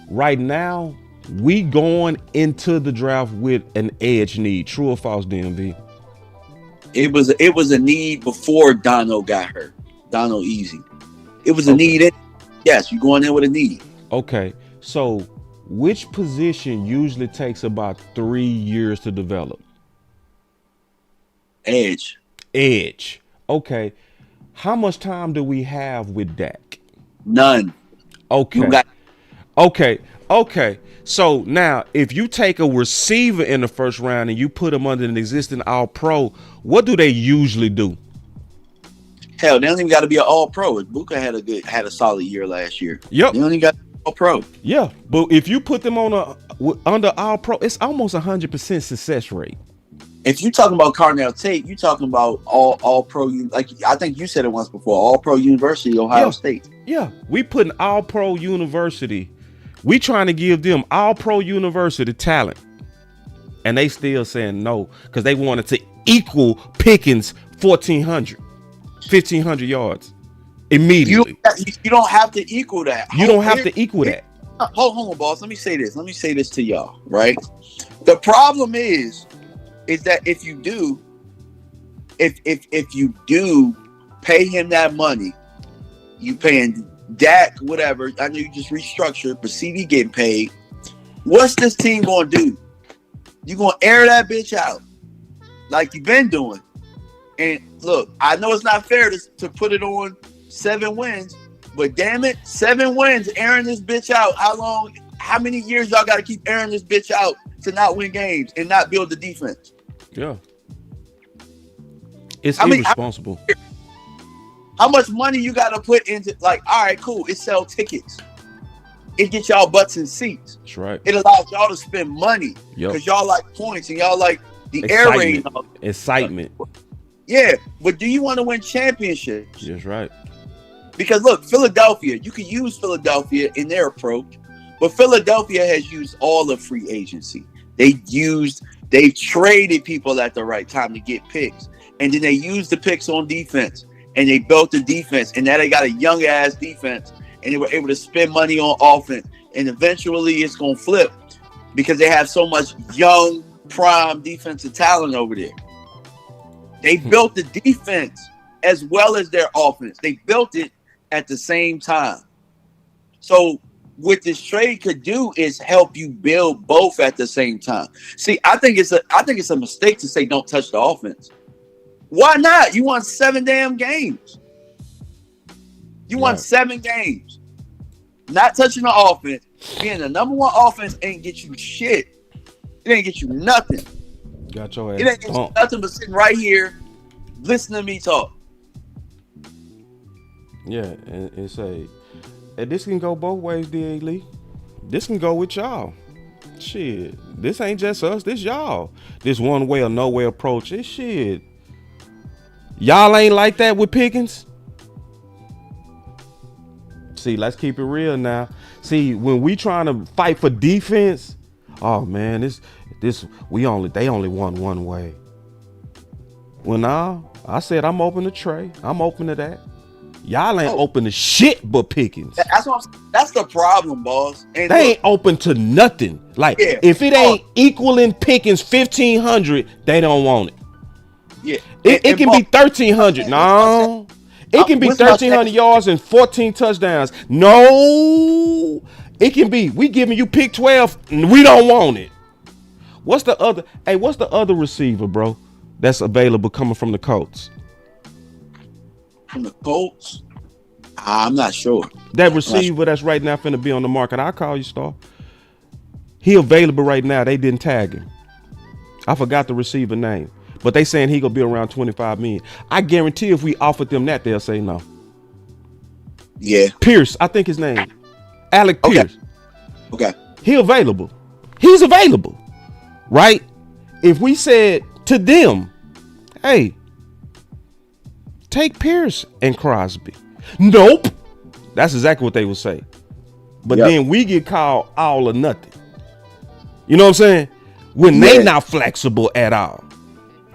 Right now, we going into the draft with an edge need. True or false, DMV? It was a need before Dono got hurt. Dono Easy. It was a need. Yes, you're going in with a need. Okay. So which position usually takes about 3 years to develop? Edge. Okay. How much time do we have with Dak? None. Okay. So now, if you take a receiver in the first round and you put him under an existing All-Pro, what do they usually do? Hell, they don't even got to be an All-Pro. Buka had a solid year last year. Yep. They don't even got All-Pro. Yeah, but if you put them on under All-Pro, it's almost 100% success rate. If you're talking about Carnell Tate, you're talking about all-pro. Like I think you said it once before, All-Pro University, Ohio State. Yeah, we putting All-Pro University. We trying to give them All-Pro University talent, and they still saying no because they wanted to equal Pickens 1,500 yards immediately. You don't have to equal that. You don't have to equal that. Hold on, boss. Let me say this. Let me say this to y'all. Right. The problem is that if you do pay him that money, you paying Dak, whatever. I know you just restructured, but CD getting paid. What's this team gonna do? You gonna air that bitch out like you've been doing. And look, I know it's not fair to put it on 7 wins, but damn it, 7 wins airing this bitch out. How many years y'all gotta keep airing this bitch out to not win games and not build the defense? Yeah. It's irresponsible. How much money you got to put into, like, all right, cool, it sell tickets. It gets y'all butts in seats. That's right. It allows y'all to spend money because y'all like points and y'all like the air raid. Excitement. Yeah, but do you want to win championships? That's right. Because look, Philadelphia, you can use Philadelphia in their approach, but Philadelphia has used all of free agency. They've traded people at the right time to get picks. And then they used the picks on defense. And they built the defense. And now they got a young-ass defense. And they were able to spend money on offense. And eventually it's going to flip because they have so much young, prime defensive talent over there. They built the defense as well as their offense. They built it at the same time. So what this trade could do is help you build both at the same time. See, I think it's a mistake to say don't touch the offense. Why not? You won 7 damn games. You won 7 games. Not touching the offense, being the number 1 offense ain't get you shit. It ain't get you nothing. Got your ass. It ain't get you nothing but sitting right here, listening to me talk. Yeah, and say, and this can go both ways, D.A. Lee. This can go with y'all. Shit, this ain't just us. This y'all. This one way or no way approach. This shit. Y'all ain't like that with Pickens. See, let's keep it real now. See, when we trying to fight for defense, oh man, they only won one way. Well, nah, I said I'm open to Trey. I'm open to that. Y'all ain't open to shit but Pickens. That's the problem, boss. And They ain't open to nothing. Like, if it ain't equaling Pickens 1,500, they don't want it. Yeah, It can be 1,300. No. It can be 1,300 yards and 14 touchdowns. No. It can be, we giving you pick 12, and we don't want it. What's the other receiver, bro, that's available coming from the Colts? From the Colts? I'm not sure. That receiver that's right now finna be on the market. I'll call you, Star. He available right now. They didn't tag him. I forgot the receiver name. But they saying he gonna be around 25 million. I guarantee if we offered them that, they'll say no. Yeah. Pierce, I think his name. Alec Pierce. Okay. He available. He's available. Right? If we said to them, hey, take Pierce and Crosby. Nope. That's exactly what they would say. But then we get called all or nothing. You know what I'm saying? When they not flexible at all.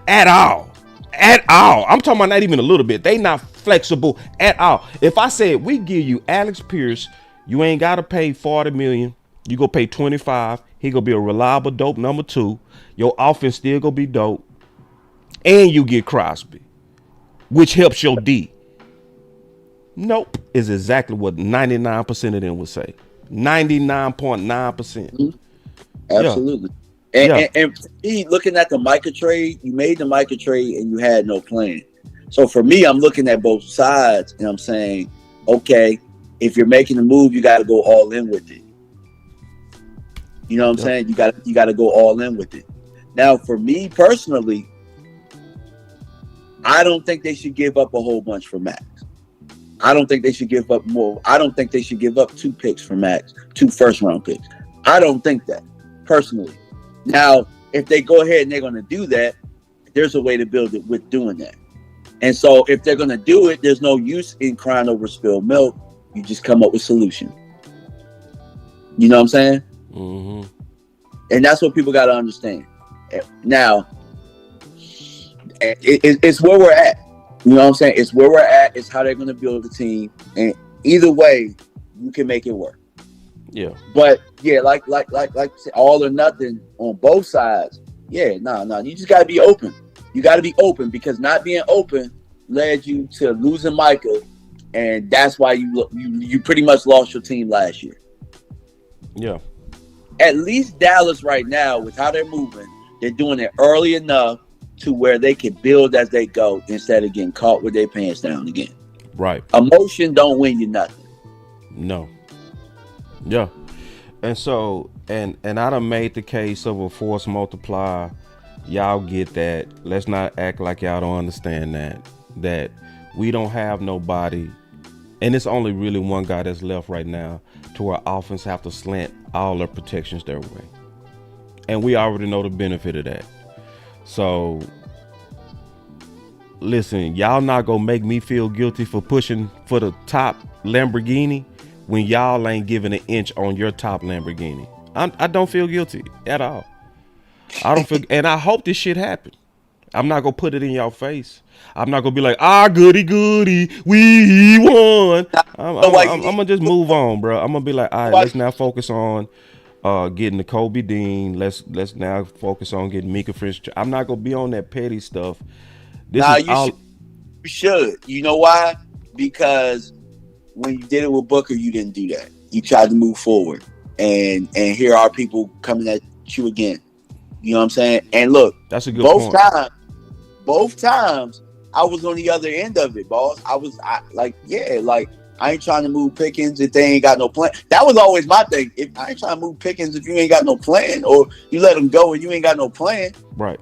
At all. I'm talking about not even a little bit. They not flexible at all. If I said we give you Alex Pierce, you ain't got to pay 40 million. You go pay 25. He gonna be a reliable dope number 2. Your offense still gonna be dope. And you get Crosby, which helps your D. Nope, is exactly what 99% of them would say. 99.9%. Absolutely. And for me, looking at the Micah trade, you made the Micah trade and you had no plan. So for me, I'm looking at both sides and I'm saying, okay, if you're making a move, you got to go all in with it. You know what I'm saying? You got to go all in with it. Now, for me personally, I don't think they should give up a whole bunch for Max. I don't think they should give up more. I don't think they should give up 2 picks for Max, 2 first-round picks. I don't think that, personally. Now, if they go ahead and they're going to do that, there's a way to build it with doing that. And so if they're going to do it, there's no use in crying over spilled milk. You just come up with solution. You know what I'm saying? Mm-hmm. And that's what people got to understand. Now, it's where we're at. You know what I'm saying? It's where we're at. It's how they're going to build the team. And either way, you can make it work. Yeah. But yeah, like all or nothing on both sides. Yeah, no. You just got to be open. You got to be open because not being open led you to losing Micah, and that's why you pretty much lost your team last year. Yeah. At least Dallas right now, with how they're moving, they're doing it early enough to where they can build as they go instead of getting caught with their pants down again. Right. Emotion don't win you nothing. No. Yeah. And so, and I done made the case of a force multiplier. Y'all get that. Let's not act like y'all don't understand that we don't have nobody, and it's only really one guy that's left right now to where offense have to slant all their protections their way. And we already know the benefit of that. So listen, y'all not gonna make me feel guilty for pushing for the top Lamborghini when y'all ain't giving an inch on your top Lamborghini. I don't feel guilty at all. I don't feel, and I hope this shit happen. I'm not gonna put it in y'all face. I'm not gonna be like, goody, we won. I'm gonna just move on, bro. I'm gonna be like, all right, let's now focus on getting the Kobe Dean. Let's now focus on getting Micah French. I'm not gonna be on that petty stuff. You should. You know why? Because when you did it with Booker, you didn't do that. You tried to move forward, and here are people coming at you again. You know what I'm saying? And look, that's a good point. Both times, I was on the other end of it, boss. I ain't trying to move Pickens if they ain't got no plan. That was always my thing. If I ain't trying to move Pickens if you ain't got no plan, or you let them go and you ain't got no plan. Right.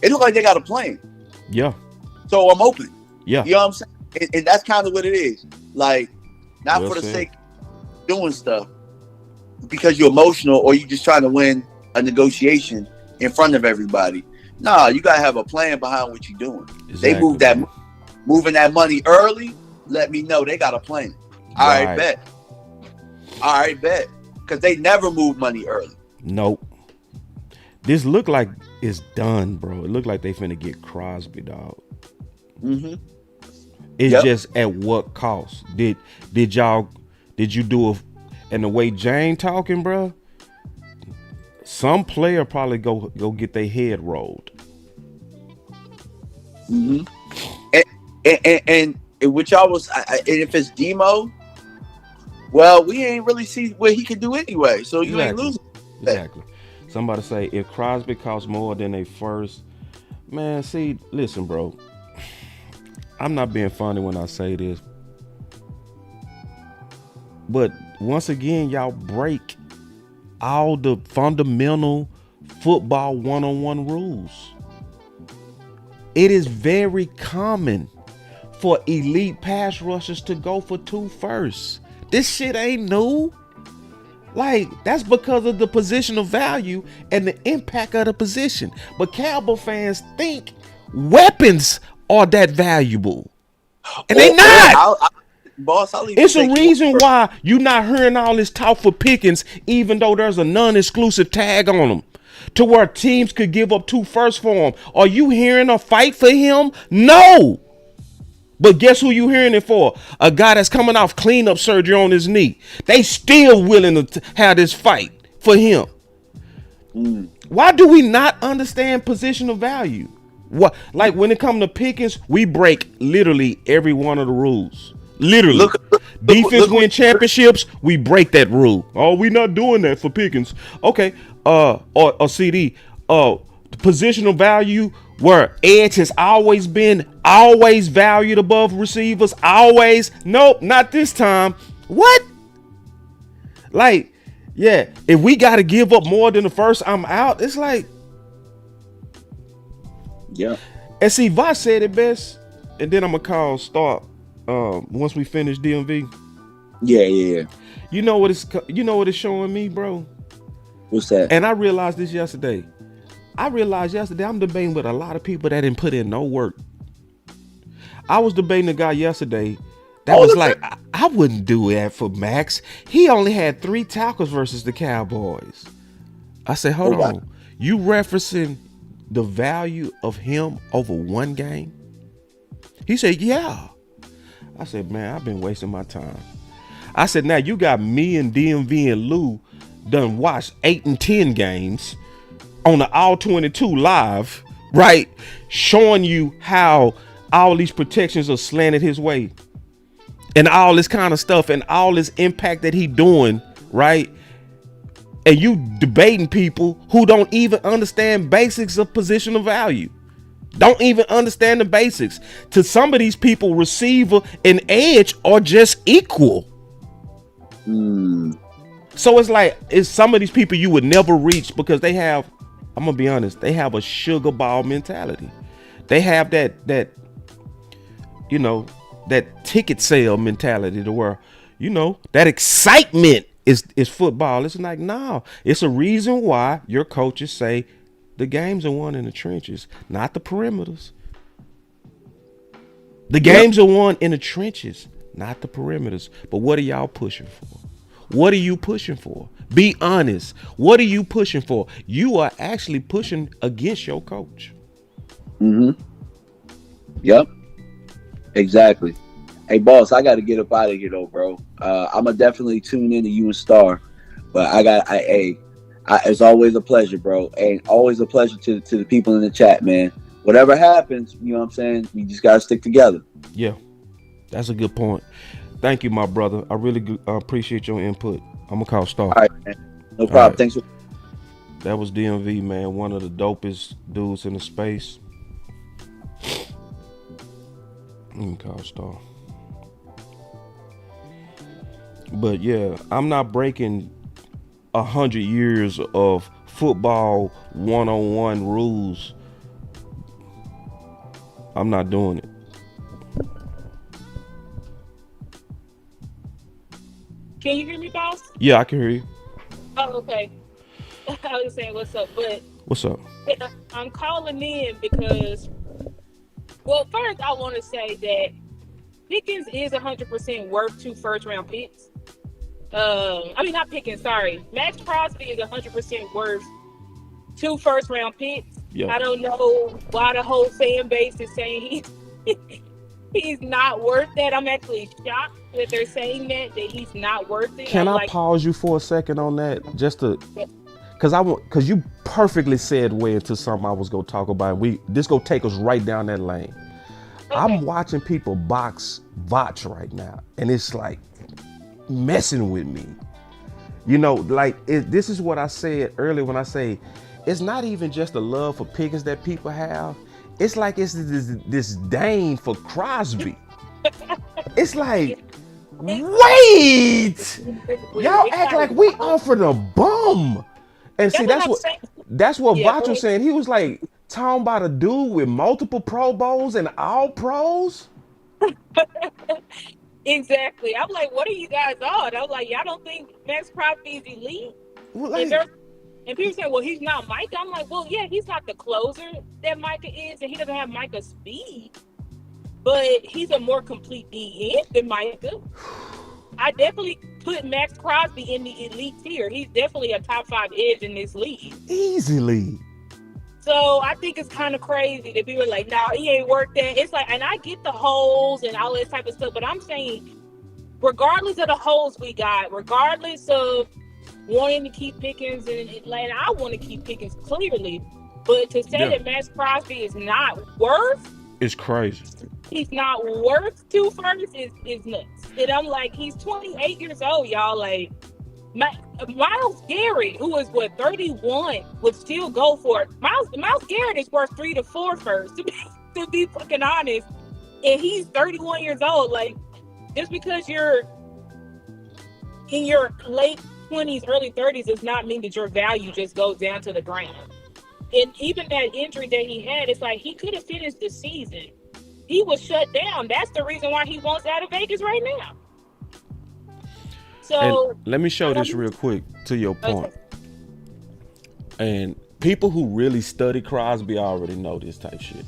It looks like they got a plan. Yeah. So I'm open. Yeah. You know what I'm saying? And that's kind of what it is. Like, not for the sake of doing stuff because you're emotional or you just trying to win a negotiation in front of everybody. Nah, you gotta have a plan behind what you're doing. Exactly, They moving that money early. Let me know they got a plan. All right, bet. All right, bet. Because they never move money early. Nope. This look like it's done, bro. It look like they finna get Crosby, dog. Mm-hmm. It's just at what cost? Did you do and the way Jane talking, bro? Some player probably go get their head rolled. Mm-hmm. And which y'all was, and if it's Demo, well, we ain't really see what he can do anyway. So you ain't losing. Exactly. Somebody say if Crosby costs more than a first, man. See, listen, bro. I'm not being funny when I say this, but once again, y'all break all the fundamental football one-on-one rules. It is very common for elite pass rushers to go for 2 firsts. This shit ain't new. Like, that's because of the positional value and the impact of the position. But Cowboy fans think weapons are that valuable. And they not. It's a reason why you not hearing all this talk for Pickens, even though there's a non-exclusive tag on him, to where teams could give up 2 firsts for him. Are you hearing a fight for him? No. But guess who you hearing it for? A guy that's coming off cleanup surgery on his knee. They still willing to have this fight for him. Why do we not understand positional value? What, like when it comes to Pickens, we break literally every one of the rules. Literally. Defense win championships, we break that rule. Oh, we not doing that for Pickens. Okay. Or CD. Positional value, where edge has always valued above receivers. Always. Nope, not this time. What? Like, yeah, if we got to give up more than the first, I'm out. It's like, yeah. And see, Vosh said it best, and then I'm gonna call start once we finish DMV. Yeah. You know what it's showing me, bro? What's that? And I realized this yesterday. I'm debating with a lot of people that didn't put in no work. I was debating a guy yesterday that was like, I wouldn't do that for Maxx. He only had 3 tackles versus the Cowboys. I said, hold on. You referencing the value of him over 1 game? He said, yeah. I said, man, I've been wasting my time. I said, now you got me and DMV and Lou done watched 8 and 10 games on the All 22 live, right? Showing you how all these protections are slanted his way and all this kind of stuff and all this impact that he doing, right? And you debating people who don't even understand basics of positional value. Don't even understand the basics. To some of these people, receiver and edge are just equal. So it's like, it's some of these people you would never reach because they have, I'm gonna be honest, they have a sugar ball mentality. They have that ticket sale mentality to where, that excitement is football. It's like, no, it's a reason why your coaches say the games are won in the trenches, not the perimeters. The games are won in the trenches, not the perimeters. But what are y'all pushing for? What are you pushing for? Be honest. What are you pushing for? You are actually pushing against your coach. Yep. Exactly. Hey, boss, I got to get up out of here, though, bro. I'm going to definitely tune in to you and Star. But it's always a pleasure, bro. And always a pleasure to the people in the chat, man. Whatever happens, you know what I'm saying? We just got to stick together. Yeah, that's a good point. Thank you, my brother. I really appreciate your input. I'm going to call Star. All right, man. No problem. Right. Thanks. That was DMV, man. One of the dopest dudes in the space. Let me call Star. But yeah, I'm not breaking 100 years of football one-on-one rules. I'm not doing it. Can you hear me, boss? Yeah, I can hear you. Oh, okay. I was saying, what's up? But what's up? I'm calling in because, well, first I want to say that Pickens is 100% worth 2 first-round picks. I mean, not Pickens, sorry. Maxx Crosby is 100% worth 2 first-round picks. Yeah. I don't know why the whole fan base is saying he's not worth that. I'm actually shocked that they're saying that he's not worth it. Can I pause you for a second on that? Just to, because you perfectly segued into something I was gonna talk about. This gonna take us right down that lane. Okay. I'm watching people box Vach right now, and it's like messing with me. You know, like this is what I said earlier when I say it's not even just the love for Pickens that people have. It's like it's this disdain for Crosby. It's like, wait, y'all act like we offered a bum. And see, that's what Vach was saying. He was like talking about a dude with multiple Pro Bowls and all pros. Exactly. I'm like, what are you guys on? I was like, y'all don't think Maxx Crosby is elite? Well, like, and people say, well, he's not Micah. I'm like, well, yeah, he's not the closer that Micah is, and he doesn't have Micah's speed, but he's a more complete DN than Micah. I definitely put Maxx Crosby in the elite tier. He's definitely a top 5 edge in this league. Easily. So I think it's kind of crazy that people are like, no, he ain't worth that. It's like, and I get the holes and all this type of stuff, but I'm saying, regardless of the holes we got, regardless of wanting to keep Pickens in Atlanta, I want to keep Pickens clearly. But to say that Maxx Crosby is not worth, it's crazy. He's not worth 2 firsts is nuts. And I'm like, he's 28 years old, y'all. Like, Myles Garrett, who is 31, would still go for it. Myles Garrett is worth 3 to 4 firsts, to be fucking honest. And he's 31 years old. Like, just because you're in your late 20s, early 30s does not mean that your value just goes down to the ground. And even that injury that he had, it's like he could have finished the season. He was shut down. That's the reason why he wants out of Vegas right now. So and let me show this real quick to your point. Okay. And people who really study Crosby already know this type shit.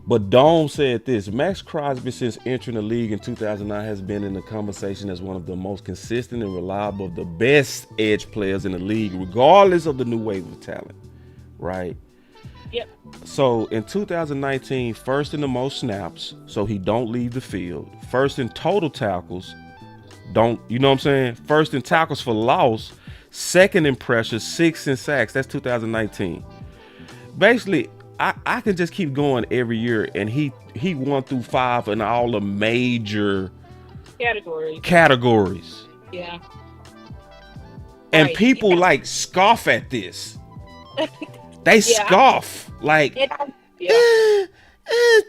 But Dome said this: Maxx Crosby, since entering the league in 2009, has been in the conversation as one of the most consistent and reliable of the best edge players in the league, regardless of the new wave of talent. Right? Yep. So in 2019, first in the most snaps, so he don't leave the field. First in total tackles, you know what I'm saying? First in tackles for loss, second in pressures, 6th in sacks. That's 2019. Basically, I can just keep going every year, and he 1 through 5 in all the major categories. Yeah. And people like scoff at this. They scoff like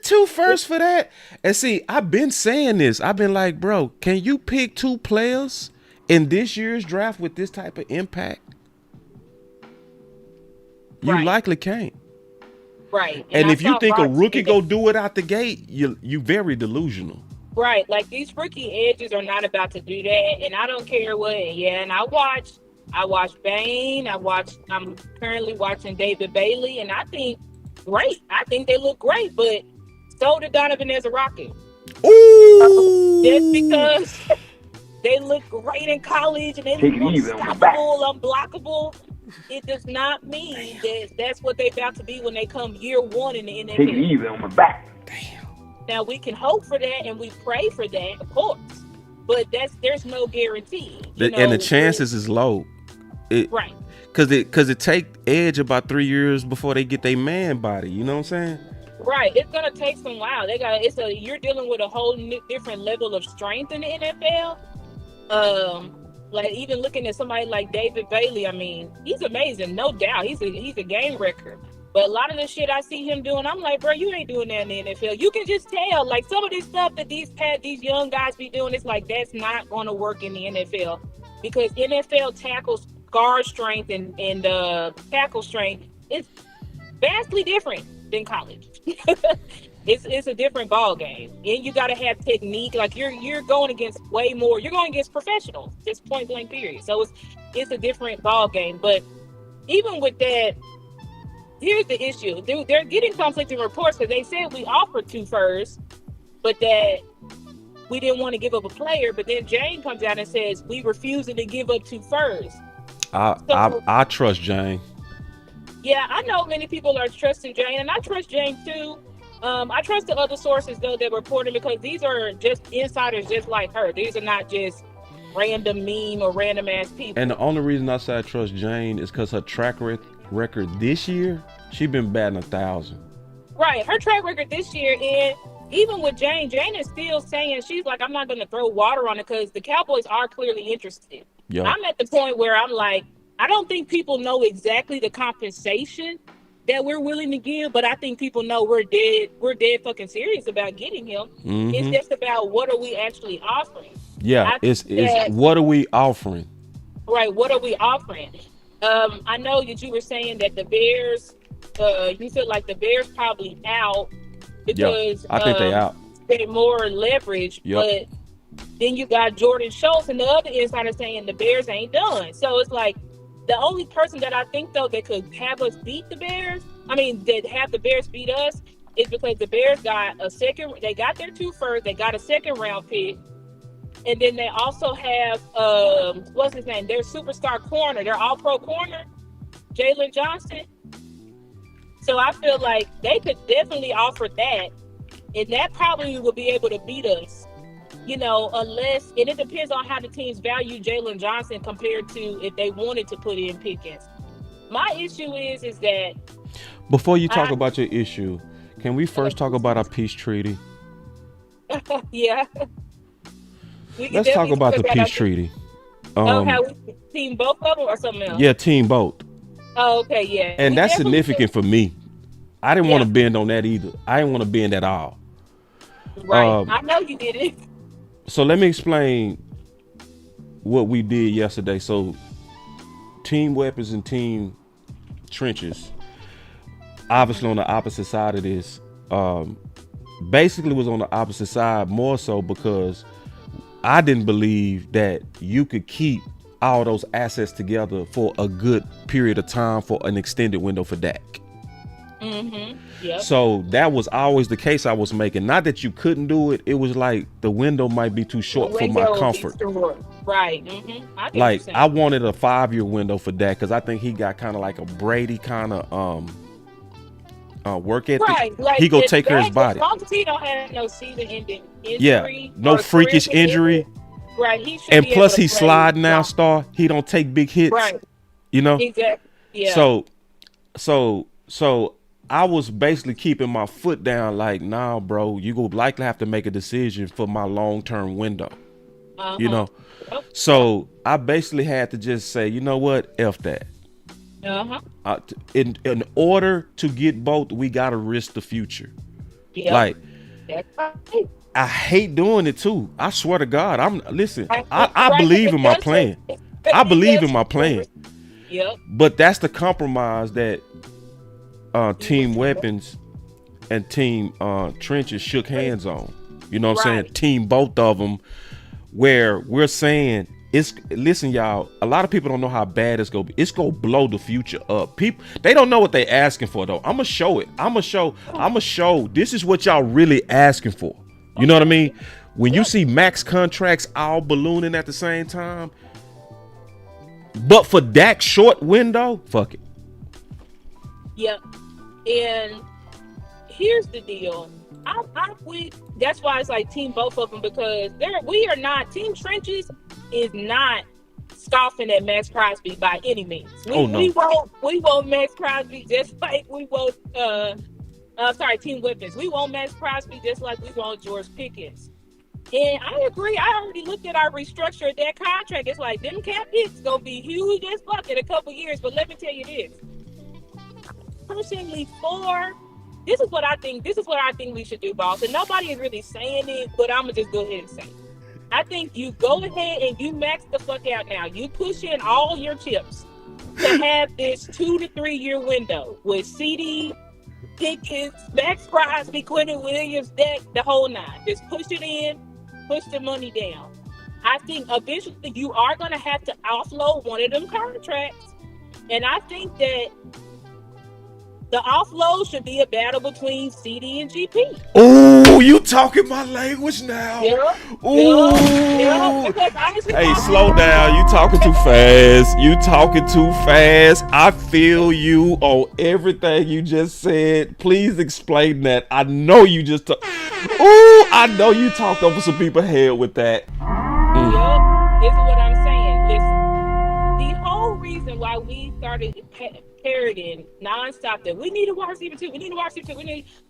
2 firsts for that. And see, I've been saying this. I've been like, bro, can you pick 2 players in this year's draft with this type of impact? You likely can't. Right. And if you think a rookie go do it out the gate, you very delusional. Right. Like, these rookie edges are not about to do that. And I don't care what. Yeah. And I watch Bane. I'm currently watching David Bailey, and I think great. I think they look great, but so did Donovan as a Rocket. Ooh. Just because they look great in college and they look unstoppable, unblockable, it does not mean that that's what they're about to be when they come year 1 in the NFL. Take it easy on my back. Damn. Now, we can hope for that and we pray for that, of course, but there's no guarantee. And the chances is low. Right. Because it take edge about 3 years before they get their man body. You know what I'm saying? Right. It's gonna take some while. You're dealing with a whole different level of strength in the NFL. Like, even looking at somebody like David Bailey, I mean, he's amazing, no doubt. He's a game wrecker. But a lot of the shit I see him doing, I'm like, bro, you ain't doing that in the NFL. You can just tell, like, some of this stuff that these young guys be doing, it's like, that's not going to work in the NFL, because NFL tackles guard strength and tackle strength is vastly different than college. It's a different ball game, and you got to have technique. Like, you're going against way more. You're going against professionals, just point blank period. So it's a different ball game. But even with that, here's the issue. They're getting conflicting reports because they said we offered 2 firsts, but that we didn't want to give up a player. But then Jane comes out and says we refusing to give up 2 firsts. I trust Jane. Yeah, I know many people are trusting Jane, and I trust Jane too. I trust the other sources though that reported, because these are just insiders just like her. These are not just random meme or random ass people. And the only reason I say I trust Jane is because her track record this year, she been batting 1,000. Right, her track record this year, and even with Jane is still saying, she's like, I'm not going to throw water on it because the Cowboys are clearly interested. Yep. I'm at the point where I'm like, I don't think people know exactly the compensation that we're willing to give, but I think people know we're dead fucking serious about getting him. Mm-hmm. It's just about what are we actually offering. Yeah, it's what are we offering? Right, what are we offering? I know that you were saying that the Bears, you feel like the Bears probably out because I think they out. They're more leverage, but then you got Jordan Schultz and the other insider saying the Bears ain't done. So it's like the only person that I think though that could have us beat the Bears, that have the Bears beat us, is because the Bears got they got their 2 firsts, they got a 2nd round pick, and then they also have what's his name? Their superstar corner, their all-pro corner, Jalen Johnson. So I feel like they could definitely offer that, and that probably will be able to beat us. Unless, and it depends on how the teams value Jalen Johnson compared to if they wanted to put in Pickens. My issue is that before you talk about your issue, can we first talk about our peace treaty? Yeah. Let's talk about the peace treaty. How we team both of them or something else? Yeah, team both. Oh, okay, yeah. And that's significant for me. I didn't want to bend on that either. I didn't want to bend at all. Right. I know you did it. So let me explain what we did yesterday. So team weapons and team trenches, obviously on the opposite side of this, basically was on the opposite side more so because I didn't believe that you could keep all those assets together for a good period of time for an extended window for Dak. Mm-hmm. Yep. So that was always the case I was making. Not that you couldn't do it. It was like the window might be too short for my comfort. Right. Mm-hmm. I wanted a 5-year window for Dak because I think he got kind of like a Brady kind of work ethic. Right. Like he go take care of his body. As long as he don't have no season-ending injury. Yeah. No freakish injury. Right. He should and be plus able to he's sliding now, Star. He don't take big hits. Right. Exactly. Yeah. So I was basically keeping my foot down like, nah, bro, you will likely have to make a decision for my long-term window. So I basically had to just say, you know what, F that. In order to get both, we got to risk the future. Like, I hate doing it too. I swear to God, I believe in my plan. I believe in my plan. But that's the compromise that team weapons and team trenches shook hands on. You know what I'm saying? Team both of them, where we're saying listen, y'all, a lot of people don't know how bad it's gonna be. It's gonna blow the future up. People, they don't know what they asking for though. I'ma show it. I'ma show this is what y'all really asking for. You know what I mean? When you see max contracts all ballooning at the same time, but for Dak's short window, fuck it. Yep. And here's the deal. That's why it's like team both of them, because we are not, team trenches is not scoffing at Maxx Crosby by any means. We won't Maxx Crosby just like we won't team weapons. We won't Maxx Crosby just like we won't George Pickens. And I agree. I already looked at our restructure of that contract. It's like them cap hits gonna be huge as fuck in a couple years. But let me tell you this. Personally, this is what I think we should do, boss. And nobody is really saying it, but I'm gonna just go ahead and say it. I think you go ahead and you max the fuck out now. You push in all your chips to have this 2 to 3 year window with CD, Pickens, Maxx Crosby, Quentin Williams, Dak, the whole nine. Just push it in, push the money down. I think eventually you are going to have to offload one of them contracts. And I think that The offload should be a battle between CD and GP. Oh, you talking my language now. Ooh. Because honestly, Hey, slow down. You talking too fast. You talking too fast. I feel you on everything you just said. Please explain that. I know you just I know you talked over some people's head with that. Yup, this is what I'm saying. Listen, the whole reason why we started parroting nonstop that we need a wide receiver too,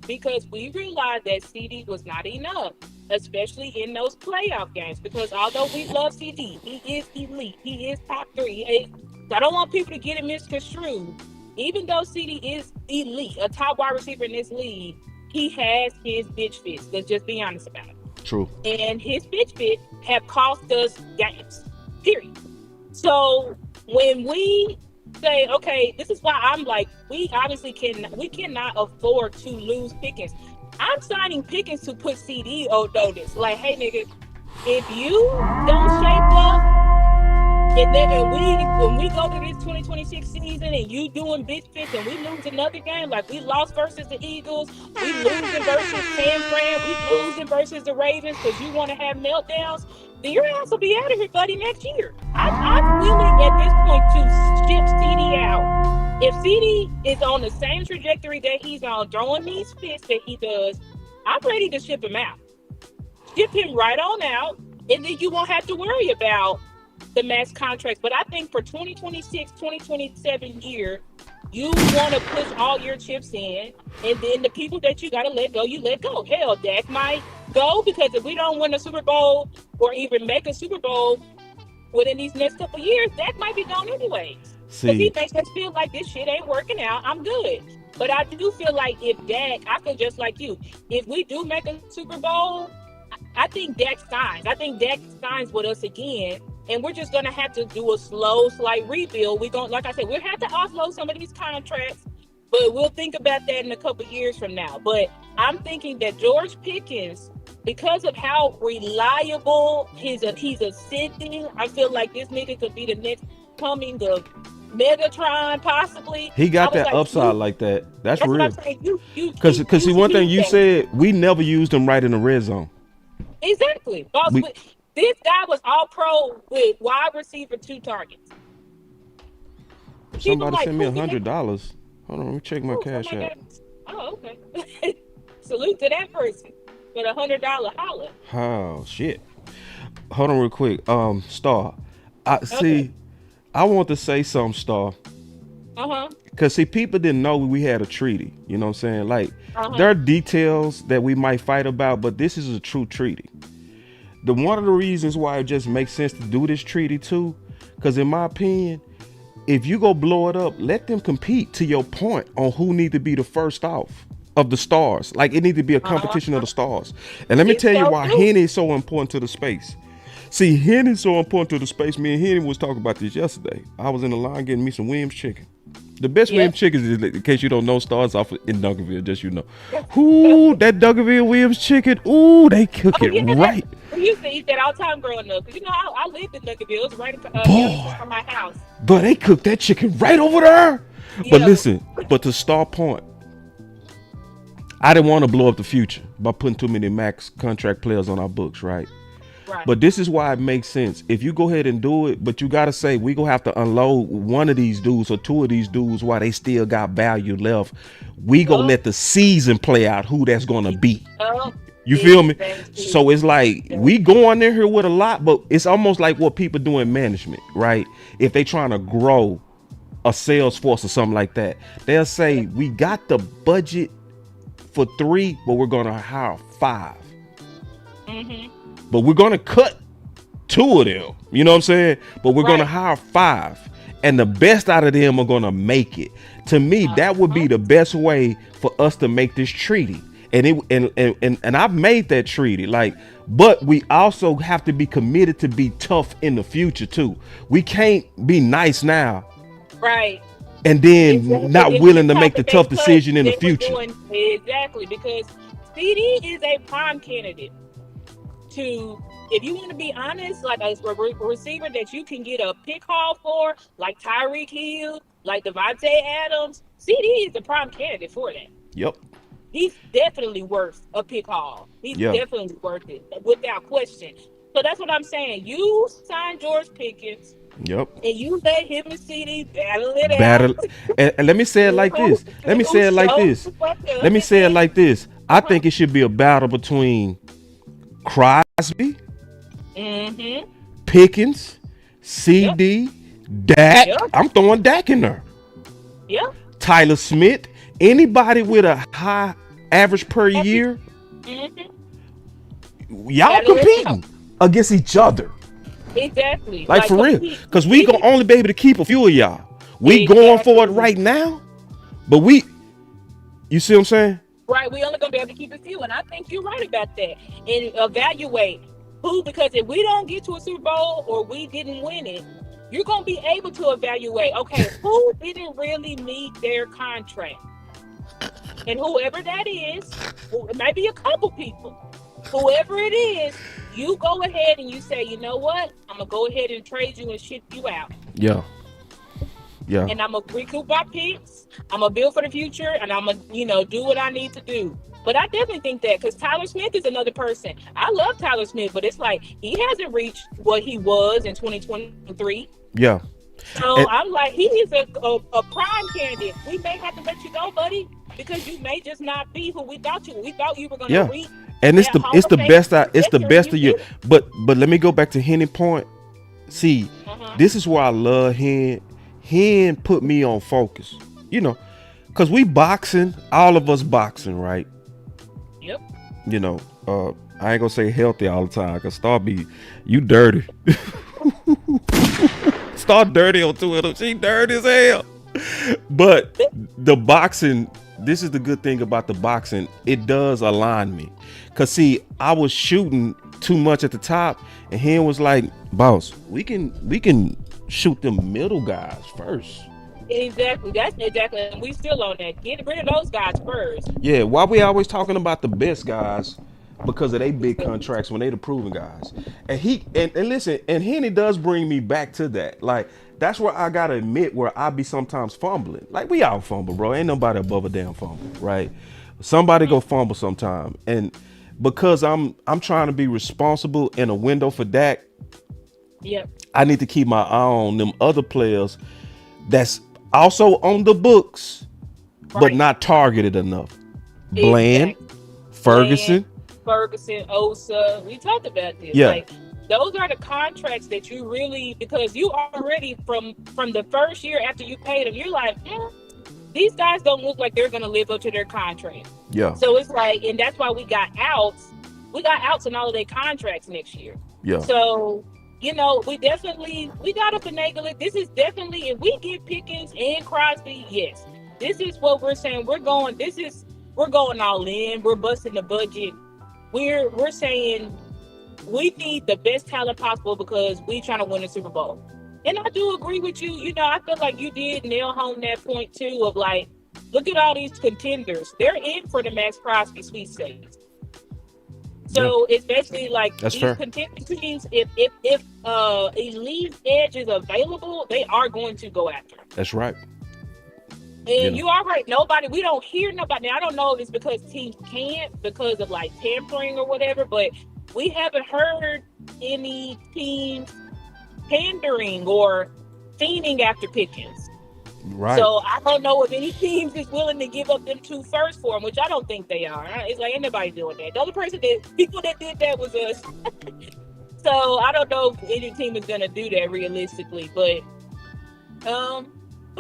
because we realized that CD was not enough, especially in those playoff games. Because although we love CD, he is elite, he is top 3. I don't want people to get it misconstrued. Even though CD is elite, a top wide receiver in this league, he has his bitch fits. Let's just be honest about it. True. And his bitch fit have cost us games. Period. So when we say, okay, this is why I'm like, we cannot afford to lose Pickens. I'm signing Pickens to put CD on notice. Like, hey nigga, if you don't shape up, and then when we go to this 2026 season and you doing bitch fits and we lose another game, like we lost versus the Eagles, we losing versus San Fran, we losing versus the Ravens because you want to have meltdowns, then your ass will be out of here, buddy, next year. I'm willing at this point to ship CD out. If CD is on the same trajectory that he's on, throwing these fits that he does, I'm ready to ship him out. Ship him right on out, and then you won't have to worry about the max contracts. But I think for 2026, 2027 year, you want to push all your chips in, and then the people that you got to let go, you let go. Hell, Dak might go, because if we don't win a Super Bowl or even make a Super Bowl within these next couple of years, Dak might be gone anyways. Because he makes us feel like this shit ain't working out. I'm good. But I do feel like if Dak, I feel just like you, if we do make a Super Bowl, I think Dak signs. I think Dak signs with us again. And we're just going to have to do a slow, slight rebuild. We're going, like I said, we'll have to offload some of these contracts, but we'll think about that in a couple years from now. But I'm thinking that George Pickens, because of how reliable he's ascending, I feel like this nigga could be the next coming of Megatron, possibly. He got that upside like that. That's real. What I'm saying. Because see, one thing you said, we never used him right in the red zone. Exactly. This guy was all pro with wide receiver 2 targets. Somebody sent me $100. Hold on, let me check my cash app. Oh, okay. Salute to that person with $100 holler. Oh shit. Hold on real quick. Star. I want to say something, Star. Because see, people didn't know we had a treaty. You know what I'm saying? Like, there are details that we might fight about, but this is a true treaty. One of the reasons why it just makes sense to do this treaty too, because in my opinion, if you go blow it up, let them compete, to your point, on who need to be the first off of the stars. Like, it need to be a competition of the stars. And let me tell you why Henny is so important to the space. See, Henny's so important to the space. Me and Henny was talking about this yesterday. I was in the line getting me some Williams chicken. The best Williams chicken is, in case you don't know, starts off in Duncanville, just you know. Ooh, that Duncanville Williams chicken, ooh, they cook it right. We used to eat that all the time growing up. Because, you know, I lived in Duncanville. It was right from my house. But they cook that chicken right over there. Yeah. But listen, but to Star point, I didn't want to blow up the future by putting too many max contract players on our books, right? But this is why it makes sense. If you go ahead and do it, but you got to say, we going to have to unload one of these dudes or two of these dudes while they still got value left. We going to let the season play out who that's going to be. You feel me? So it's like we going in here with a lot, but it's almost like what people do in management, right? If they trying to grow a sales force or something like that, they'll say, we got the budget for 3, but we're going to hire 5. But we're going to cut 2 of them. You know what I'm saying? But we're going to hire 5. And the best out of them are going to make it. To me, that would be the best way for us to make this treaty. And I've made that treaty. Like, but we also have to be committed to be tough in the future too. We can't be nice now. Right. And then not willing to make the tough decision in the future. Exactly. Because CD is a prime candidate to, if you want to be honest, like a receiver that you can get a pick haul for, like Tyreek Hill, like Devontae Adams, CD is the prime candidate for that. Yep. He's definitely worth a pick haul. He's Yeah. definitely worth it, without question. So that's what I'm saying. You sign George Pickens, Yep. and you let him and CD battle it Battle. out. And let me say it like this. Let me say it like this. Let me say it like this. I think it should be a battle between Crosby, Mm-hmm. Pickens, CD, Dak. Yep. I'm throwing Dak in there. Yep. Tyler Smith. Anybody with a high average per year, Mm-hmm. y'all Battle it competing against each other. Exactly. Like for real. Because we gonna only be able to keep a few of y'all. We going for it right now. But you see what I'm saying? Right, we only gonna be able to keep a few, and I think you're right about that. And evaluate who, because if we don't get to a Super Bowl or we didn't win it, you're gonna be able to evaluate, okay, who didn't really meet their contract, and whoever that is, it might be a couple people. Whoever it is, you go ahead and you say, you know what, I'm gonna go ahead and trade you and ship you out. Yeah. Yeah. And I'm gonna recoup my picks. I'm gonna build for the future, and I'm gonna, do what I need to do. But I definitely think that, because Tyler Smith is another person. I love Tyler Smith, but it's like he hasn't reached what he was in 2023. Yeah. So I'm like, he is a prime candidate. We may have to let you go, buddy, because you may just not be who we thought you were. We thought you were gonna reach. And it's the best of you. But let me go back to Henny point. See, this is why I love Hen. Hen put me on focus. Because we boxing, all of us boxing, right? Yep. I ain't gonna say healthy all the time, because you dirty. Start dirty on Twitter. She dirty as hell. But the boxing, this is the good thing about the boxing. It does align me. Cause see, I was shooting too much at the top, and Hen was like, boss, we can shoot them middle guys first. Exactly. That's exactly. And we still on that. Get rid of those guys first. Yeah. Why we always talking about the best guys? Because of they big contracts when they the proven guys. And listen, and Henny does bring me back to that. Like, that's where I gotta admit where I be sometimes fumbling. Like, we all fumble, bro. Ain't nobody above a damn fumble, right? Somebody go fumble sometime. And because I'm trying to be responsible in a window for Dak, yep, I need to keep my eye on them other players that's also on the books, but not targeted enough. Bland, Ferguson, Osa. We talked about this. Yeah. Like, those are the contracts that you really, because you already from the first year after you paid them, you're like, these guys don't look like they're gonna live up to their contract. Yeah. So it's like, and that's why we got outs. We got outs in all of their contracts next year. Yeah. So, we got to finagle it. This is definitely, if we get Pickens and Crosby, yes, this is what we're saying. We're going all in. We're busting the budget. We're saying we need the best talent possible because we trying to win the Super Bowl. And I do agree with you. I feel like you did nail home that point too of like, look at all these contenders. They're in for the Maxx Crosby sweepstakes. So it's basically like that's these fair. contending teams, if elite edge is available, they are going to go after them. That's right. And you are right. We don't hear nobody. Now, I don't know if it's because teams can't because of like tampering or whatever, but we haven't heard any teams pandering or fiending after Pickens. Right. So I don't know if any teams is willing to give up them 2 firsts for him, which I don't think they are. It's like, ain't nobody doing that. The only people that did that was us. So I don't know if any team is gonna do that realistically, but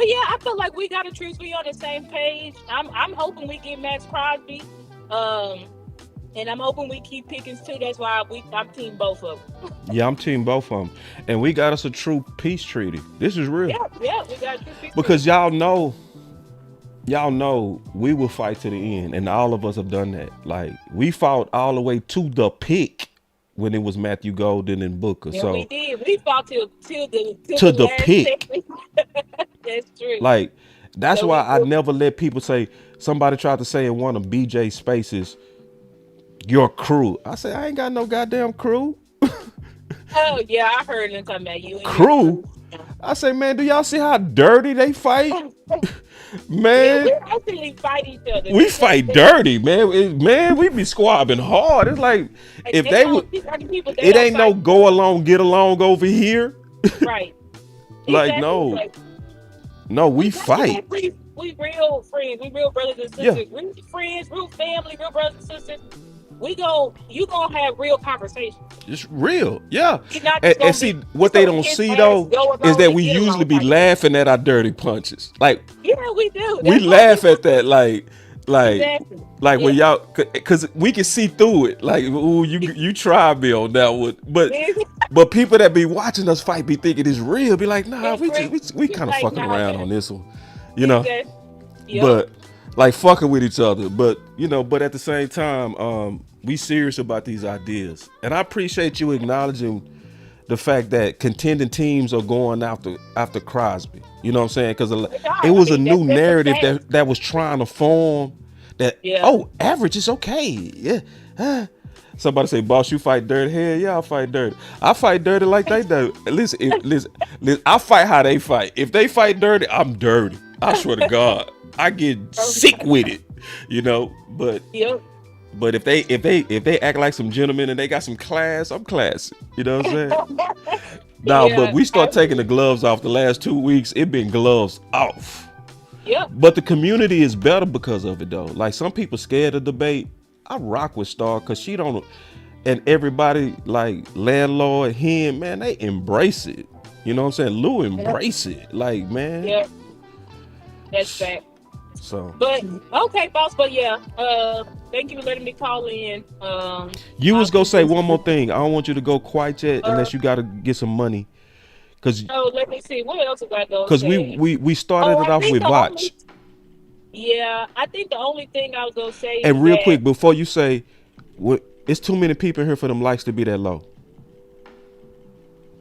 yeah, I feel like we gotta be on the same page. I'm hoping we get Maxx Crosby, and I'm hoping we keep Pickens too. That's why I'm team both of them. Yeah, I'm team both of them, and we got us a true peace treaty. This is real. Yeah, we got a true peace because treaty. y'all know we will fight to the end, and all of us have done that. Like, we fought all the way to the pick when it was Matthew Golden and Booker. Yeah, so we did. We fought till the last pick. second. That's true. Like, that's So why I never let people say, somebody tried to say in one of BJ Spaces, your crew. I say, I ain't got no goddamn crew. Oh yeah, I heard them talking about you. And Crew? I say, man, do y'all see how dirty they fight? Yeah, we Man, actually fight each other. we fight dirty, man. Man, we be squabbing hard. It's like if They they would, don't. These other people, they it don't ain't no fight. go along, get along over here. Right. Like Exactly. no, Like, no, we actually, fight. we real friends. We real brothers and Yeah. sisters. Real friends, real family, real brothers and sisters. You gonna have real conversations. It's real, yeah. You're not And, just gonna see, be what they so don't his see ass though go is along that and we get usually along be type. laughing at our dirty punches. Like Yeah, we do. we That's what laugh at that, like Exactly. like when Yeah. y'all, cause we can see through it. Like, ooh, you tried me on that one, but people that be watching us fight be thinking it's real. Be like, nah, It's real. we It's kind of like, fucking nah, around man. on this one, you know. Exactly. Yep. But like fucking with each other. But but at the same time, we serious about these ideas, and I appreciate you acknowledging the fact that contending teams are going after Crosby. You know what I'm saying? Because it was a new That's a narrative fact. that was trying to form that Yeah. average is okay. Yeah. Somebody say, boss, you fight dirty. Hell yeah, I fight dirty. I fight dirty like they do. Listen, I fight how they fight. If they fight dirty, I'm dirty. I swear to God. I get sick with it. But Yep. but if they act like some gentlemen and they got some class, I'm classy. You know what I'm saying? Now, Yeah, but we start taking the absolutely. gloves off the last 2 weeks. It been gloves off. Yep. But the community is better because of it though. Like some people scared of debate. I rock with Star because she don't, and everybody like landlord, him, man, they embrace it. You know what I'm saying? Lou embrace it. Like, man. Yep. That's fact. So But okay, boss. But yeah, thank you for letting me call in. you was gonna say one more thing. I don't want you to go quite yet unless you gotta get some money. Cause Oh, let me see. What else was I gonna Cause say? we started it I off think with the Vach. only. Yeah, I think the only thing I was gonna say is And real that, quick, before you say, it's too many people in here for them likes to be that low.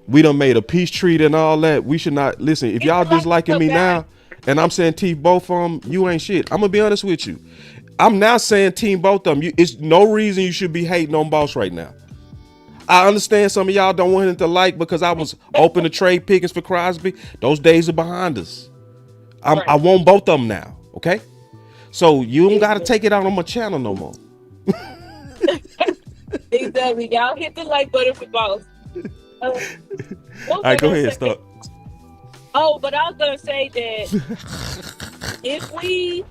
We done made a peace treaty and all that. We should not listen. If It's y'all like disliking so me bad. now, and I'm saying team both of them, you ain't shit. I'm gonna be honest with you. I'm now saying team both of them. It's no reason you should be hating on Boss right now. I understand some of y'all don't want him to like because I was open to trade Pickens for Crosby. Those days are behind us. I Right. want both of them now. Okay, so you don't gotta take it out on my channel no more. Exactly. Y'all hit the like button for boss. What was All I right, go gonna ahead, say? start. Oh, but I was gonna say that if we,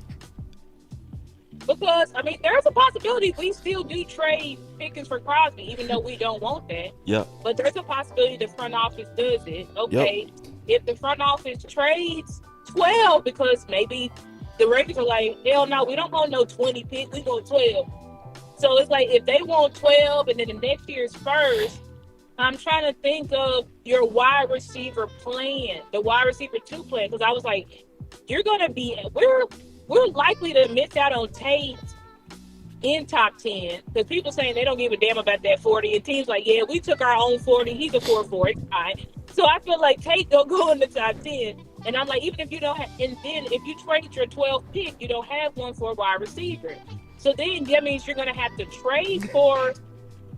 because I mean, there's a possibility we still do trade Pickens for Crosby, even though we don't want that. Yep. But there's a possibility the front office does it. Okay, if the front office trades 12, because maybe the Raiders are like, hell no, we don't want no 20 pick, we want 12. So it's like if they want 12 and then the next year's first, I'm trying to think of your wide receiver plan, the wide receiver 2 plan, because I was like, we're likely to miss out on Tate in top 10 because people saying they don't give a damn about that 40, and teams like, yeah, we took our own 40, he's a 4-4, it's fine. So I feel like Tate don't go in the top 10, and I'm like, even if you don't have, and then if you trade your 12th pick, you don't have one for a wide receiver. So then that means you're going to have to trade for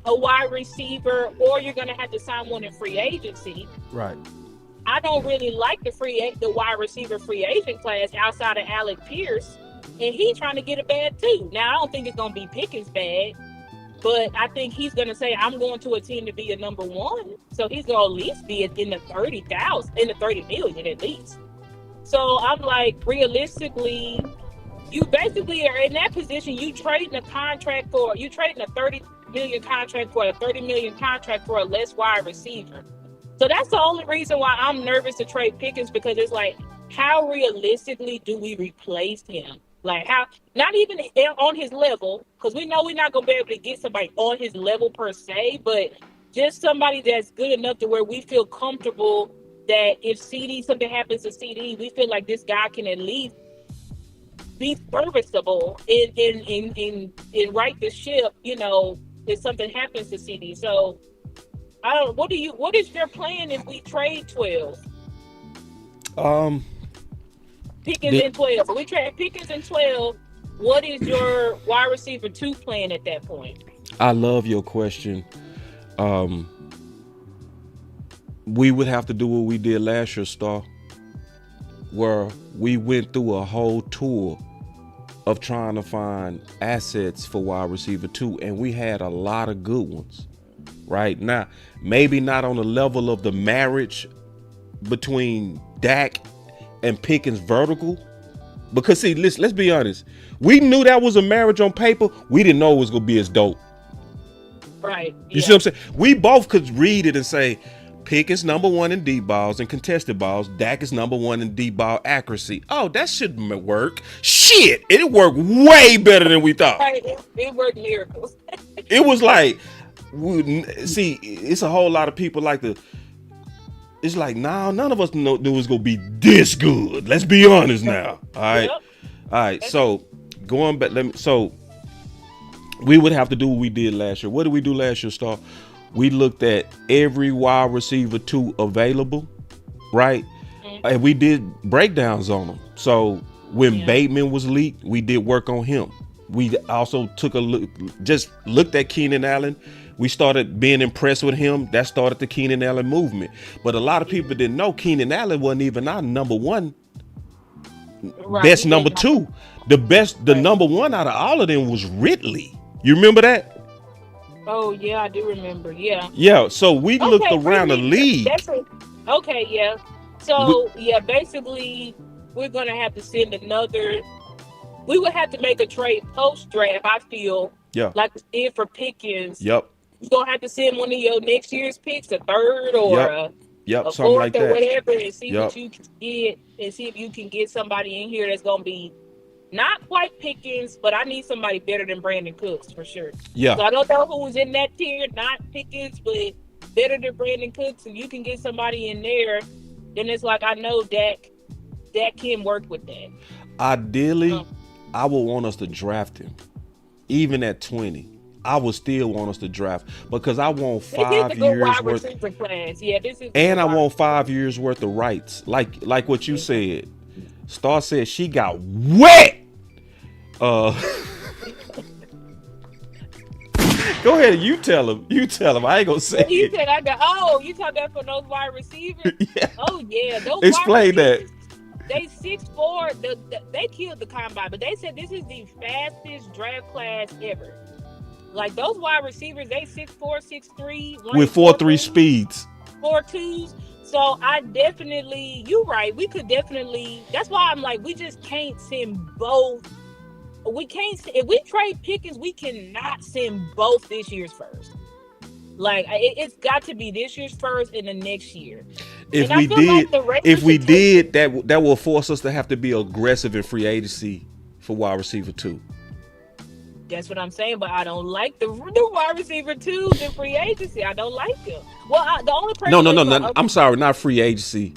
a wide receiver, or you're going to have to sign one in free agency. Right. I don't really like the wide receiver free agent class outside of Alec Pierce, and he's trying to get a bag too. Now I don't think it's going to be Pickens' bag, but I think he's going to say, I'm going to a team to be a number one. So he's going to at least be in the 30,000, in the 30 million at least. So I'm like, realistically, you basically are in that position. You trading a 30 million contract for a 30 million contract for a less wide receiver. So that's the only reason why I'm nervous to trade Pickens, because it's like, how realistically do we replace him? Like, how, not even on his level, because we know we're not going to be able to get somebody on his level per se, but just somebody that's good enough to where we feel comfortable that if something happens to CD, we feel like this guy can at least be serviceable and right the ship, if something happens to CD. So I don't. What is your plan if we trade 12? Pickens and 12. If we trade Pickens and 12, what is your wide receiver 2 plan at that point? I love your question. we would have to do what we did last year, Star, where we went through a whole tour of trying to find assets for wide receiver 2, and we had a lot of good ones. Right now, maybe not on the level of the marriage between Dak and Pickens vertical, because see, let's be honest, we knew that was a marriage on paper. We didn't know it was gonna be as dope. Right. You see what I'm saying? We both could read it and say Pickens number 1 in deep balls and contested balls. Dak is number 1 in deep ball accuracy. Oh, that shouldn't work. Shit, it worked way better than we thought. Right. It worked miracles. It was like, see, it's a whole lot of people like to. It's like, nah, none of us knew it was gonna be this good. Let's be honest now. All right, Yep. all right. So going back, so we would have to do what we did last year. What did we do last year, Star? We looked at every wide receiver 2 available, right? And we did breakdowns on them. So when Bateman was leaked, we did work on him. We also took a look, just looked at Keenan Allen. We started being impressed with him. That started the Keenan Allen movement. But a lot of people didn't know Keenan Allen wasn't even our number 1, best number 2. The number 1 out of all of them was Ridley. You remember that? Oh yeah, I do remember. Yeah. Yeah. So we looked around the league. Okay. Yeah. So basically, we're gonna have to send another. We would have to make a trade post draft. I feel. Yeah. Like we did for Pickens. Yep. You're gonna have to send one of your next year's picks, a third or a something fourth like or that. whatever, and see what you can get, and see if you can get somebody in here that's gonna be not quite Pickens, but I need somebody better than Brandon Cooks for sure. Yeah. So I don't know who was in that tier, not Pickens, but better than Brandon Cooks, and you can get somebody in there, then it's like I know Dak can work with that. Ideally, I would want us to draft him, even at 20. I would still want us to draft because I want 5 years worth. Class. Yeah, this is. And I want 5 years worth of rights, like what you said. Star said she got wet. Go ahead, you tell him. I ain't gonna say You it. said I got. Oh, you talking about for those wide receivers? Yeah. Oh yeah, those. Explain that. They 6'4". They killed the combine, but they said this is the fastest draft class ever. Like those wide receivers, they 6'4", 6'3", with 4.3 speeds, 4.2s. So I definitely, you're right. We could definitely. That's why I'm like, we just can't send both. We can't. If we trade Pickens, we cannot send both this year's first. Like it's got to be this year's first and the next year. If we did, that will force us to have to be aggressive in free agency for wide receiver 2. That's what I'm saying, but I don't like the wide receiver 2s in free agency. I don't like them. Well, the only person. No. I'm sorry, not free agency.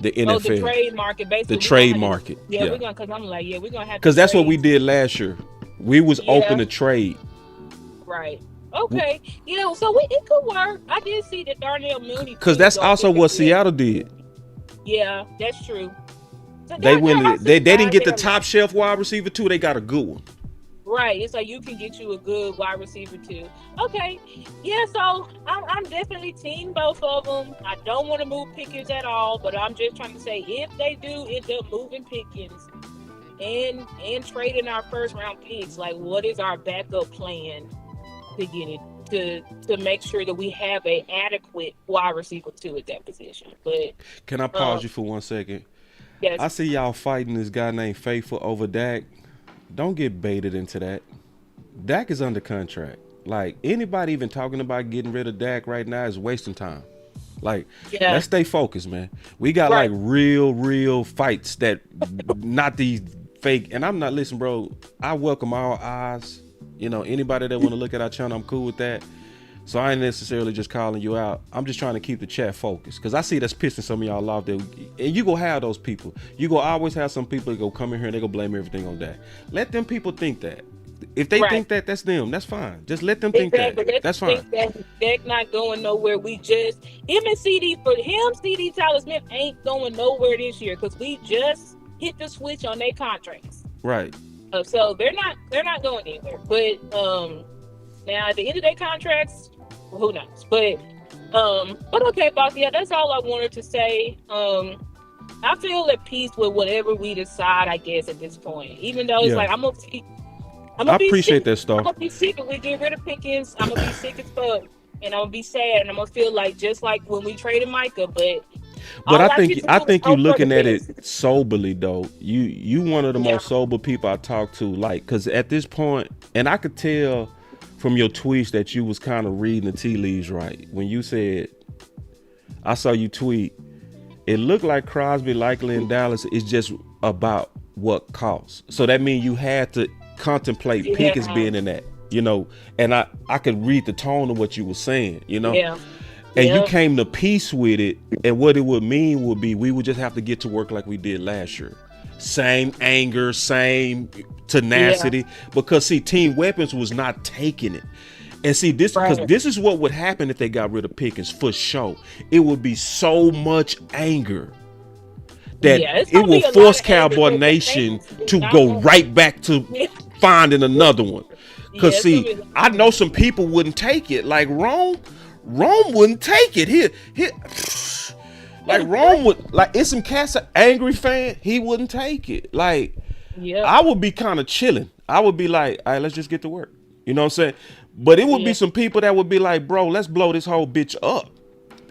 The NFL. Oh, the trade market, basically. The trade market. Yeah, we're gonna. Because I'm like, we're gonna have. Because that's what we did last year. We was open to trade. Right. Okay. Yeah. So it could work. I did see that Darnell Mooney. Because that's also what Seattle did. Yeah, that's true. So they didn't get the top shelf wide receiver 2. They got a good one. Right, it's like you can get you a good wide receiver too. Okay, yeah. So I'm definitely team both of them. I don't want to move Pickens at all, but I'm just trying to say if they do end up moving Pickens and trading our first round picks, like what is our backup plan to get it to make sure that we have a adequate wide receiver 2 at that position? But can I pause you for 1 second? Yes. I see y'all fighting this guy named Faithful over Dak. Don't get baited into that. Dak is under contract. Like anybody even talking about getting rid of Dak right now is wasting time. Like let's stay focused, man. We got like real fights that not these fake. And I'm not listen, bro. I welcome all eyes. You know, anybody that want to look at our channel, I'm cool with that. So I ain't necessarily just calling you out. I'm just trying to keep the chat focused because I see that's pissing some of y'all off there. And you gonna have those people. You gonna always have some people that go come in here and they gonna blame everything on that. Let them people think that. If they think that, that's them. That's fine. Just let them think that. That's fine. They're not going nowhere. We just CD Tyler Smith ain't going nowhere this year because we just hit the switch on their contracts. Right. So they're not going anywhere. But now at the end of their contracts, who knows? But But okay, boss. Yeah, that's all I wanted to say. I feel at peace with whatever we decide, I guess, at this point. Even though it's Yeah. like I'm I gonna be appreciate sick. that I'm stuff. gonna be sick if we get rid of Pickens. I'm gonna be sick as fuck, and I'm gonna be sad, and I'm gonna feel like just like when we traded Micah. But But all I can think do I is think hope you for looking the at best. it soberly though. You one of the Yeah. most sober people I talk to. Like, cause at this point, and I could tell from your tweets that you was kind of reading the tea leaves right when you said, I saw you tweet. It looked like Crosby likely in Dallas is just about what costs. So that means you had to contemplate Yeah. Pickens being in that, and I could read the tone of what you were saying, Yeah. and you Yeah. came to peace with it. And what it would mean would be we would just have to get to work like we did last year. Same anger, same tenacity, because see, Team Weapons was not taking it. And see, this because Right. this is what would happen if they got rid of Pickens for sure. It would be so much anger that Yeah, it's it gonna will be a lot force of anger Cowboy with the Nation fans. to Not go gonna- right back to Yeah. finding another one. Yeah, Cause it's see, gonna be- I know some people wouldn't take it. Like Rome wouldn't take it. Here, like Rome would. Like it's some cats an angry fan. He wouldn't take it. Like Yeah. I would be kind of chilling. I would be like, all right, let's just get to work. You know what I'm saying? But it would Yeah. be some people that would be like, bro, let's blow this whole bitch up.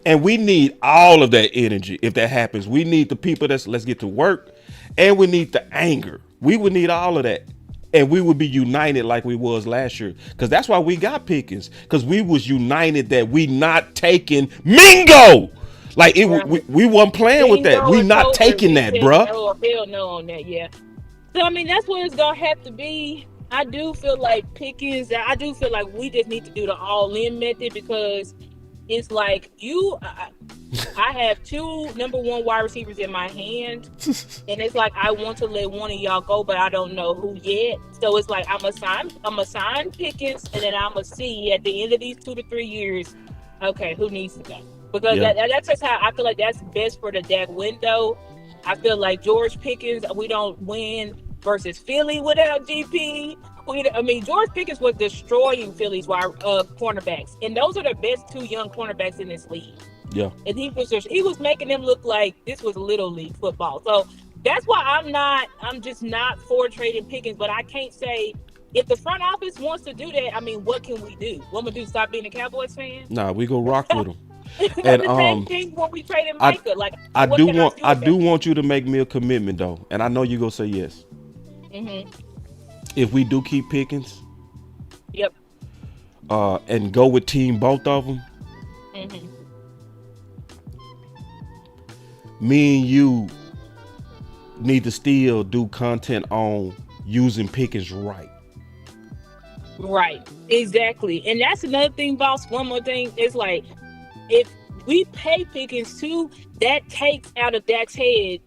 And we need all of that energy if that happens. We need the people let's get to work. And we need the anger. We would need all of that. And we would be united like we was last year. Because that's why we got Pickens. Because we was united that we not taking Mingo. Like we wasn't playing with that. Bingo We is not over. taking We that, said bruh. No, hell no on that. Yeah. So I mean, that's what it's gonna have to be. I do feel like Pickens. I do feel like we just need to do the all-in method because it's like I have two number one wide receivers in my hand, and it's like I want to let one of y'all go, but I don't know who yet. So it's like I'm a sign Pickens, and then I'm gonna see at the end of these 2 to 3 years, okay, who needs to go. Because that's just how I feel like that's best for the Dak window. I feel like George Pickens, we don't win versus Philly without GP. George Pickens was destroying Philly's cornerbacks, and those are the best two young cornerbacks in this league. Yeah. And he was making them look like this was little league football. So that's why I'm just not for trading Pickens. But I can't say if the front office wants to do that. I mean, what can we do? What am I do? Stop being a Cowboys fan? Nah, we go rock with them. And the same thing when we traded Micah. I do want you to make me a commitment though, and I know you gonna say yes. Mm-hmm. If we do keep Pickens, Yep. And go with team both of them, Mm-hmm. me and you need to still do content on using Pickens right. Right. Exactly. And that's another thing, boss. One more thing. It's like if we pay Pickens too, that takes out of Dak's head,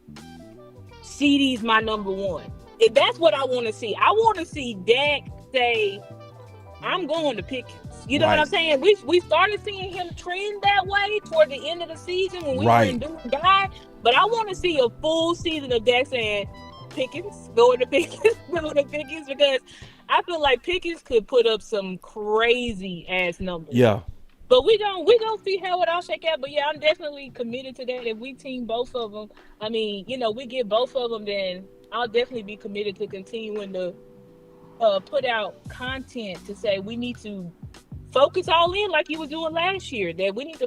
CD's my number one. If that's what I want to see. I want to see Dak say, I'm going to Pickens. You know what I'm saying? We started seeing him trend that way toward the end of the season when we were in doing guy. But I want to see a full season of Dak saying, Pickens, going to Pickens, going to Pickens, because I feel like Pickens could put up some crazy ass numbers. Yeah. But we gonna see how it all shake out. But yeah, I'm definitely committed to that. If we team both of them, I mean, we get both of them, then I'll definitely be committed to continuing to put out content to say we need to focus all in like you were doing last year. That we need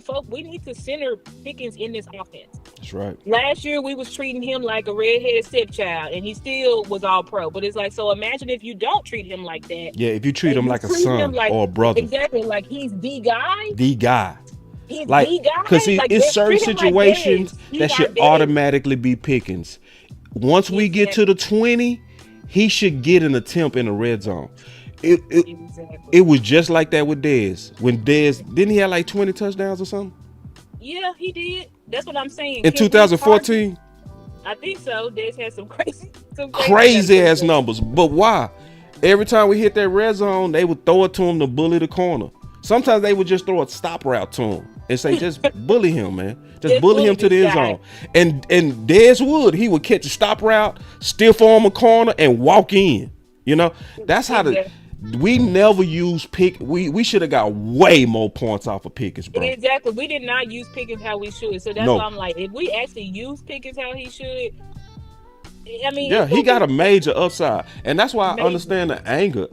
to center Pickens in this offense. That's right. Last year we was treating him like a redheaded stepchild, and he still was all pro. But it's like, so imagine if you don't treat him like that. Yeah, if you treat him like a son or a brother. Exactly, like he's the guy. The guy. He's like, the guy. because it's certain situations that should automatically be Pickens. Once we get to the 20, he should get an attempt in the red zone. It was just like that with Dez. When Dez, didn't he have like 20 touchdowns or something? Yeah, he did. That's what I'm saying. In 2014? I think so. Dez had some crazy ass numbers. But why? Every time we hit that red zone, they would throw it to him to bully the corner. Sometimes they would just throw a stop route to him and say, just bully him, man. Just bully him to the end zone. And Dez would. He would catch a stop route, still form a corner, and walk in. That's how We never use pick. We should have got way more points off of Pickens, bro. Exactly. We did not use Pickens how we should. So that's No. why I'm like, if we actually use Pickens how he should, I mean, Yeah, he got a major upside, and that's why I Major. understand the anger.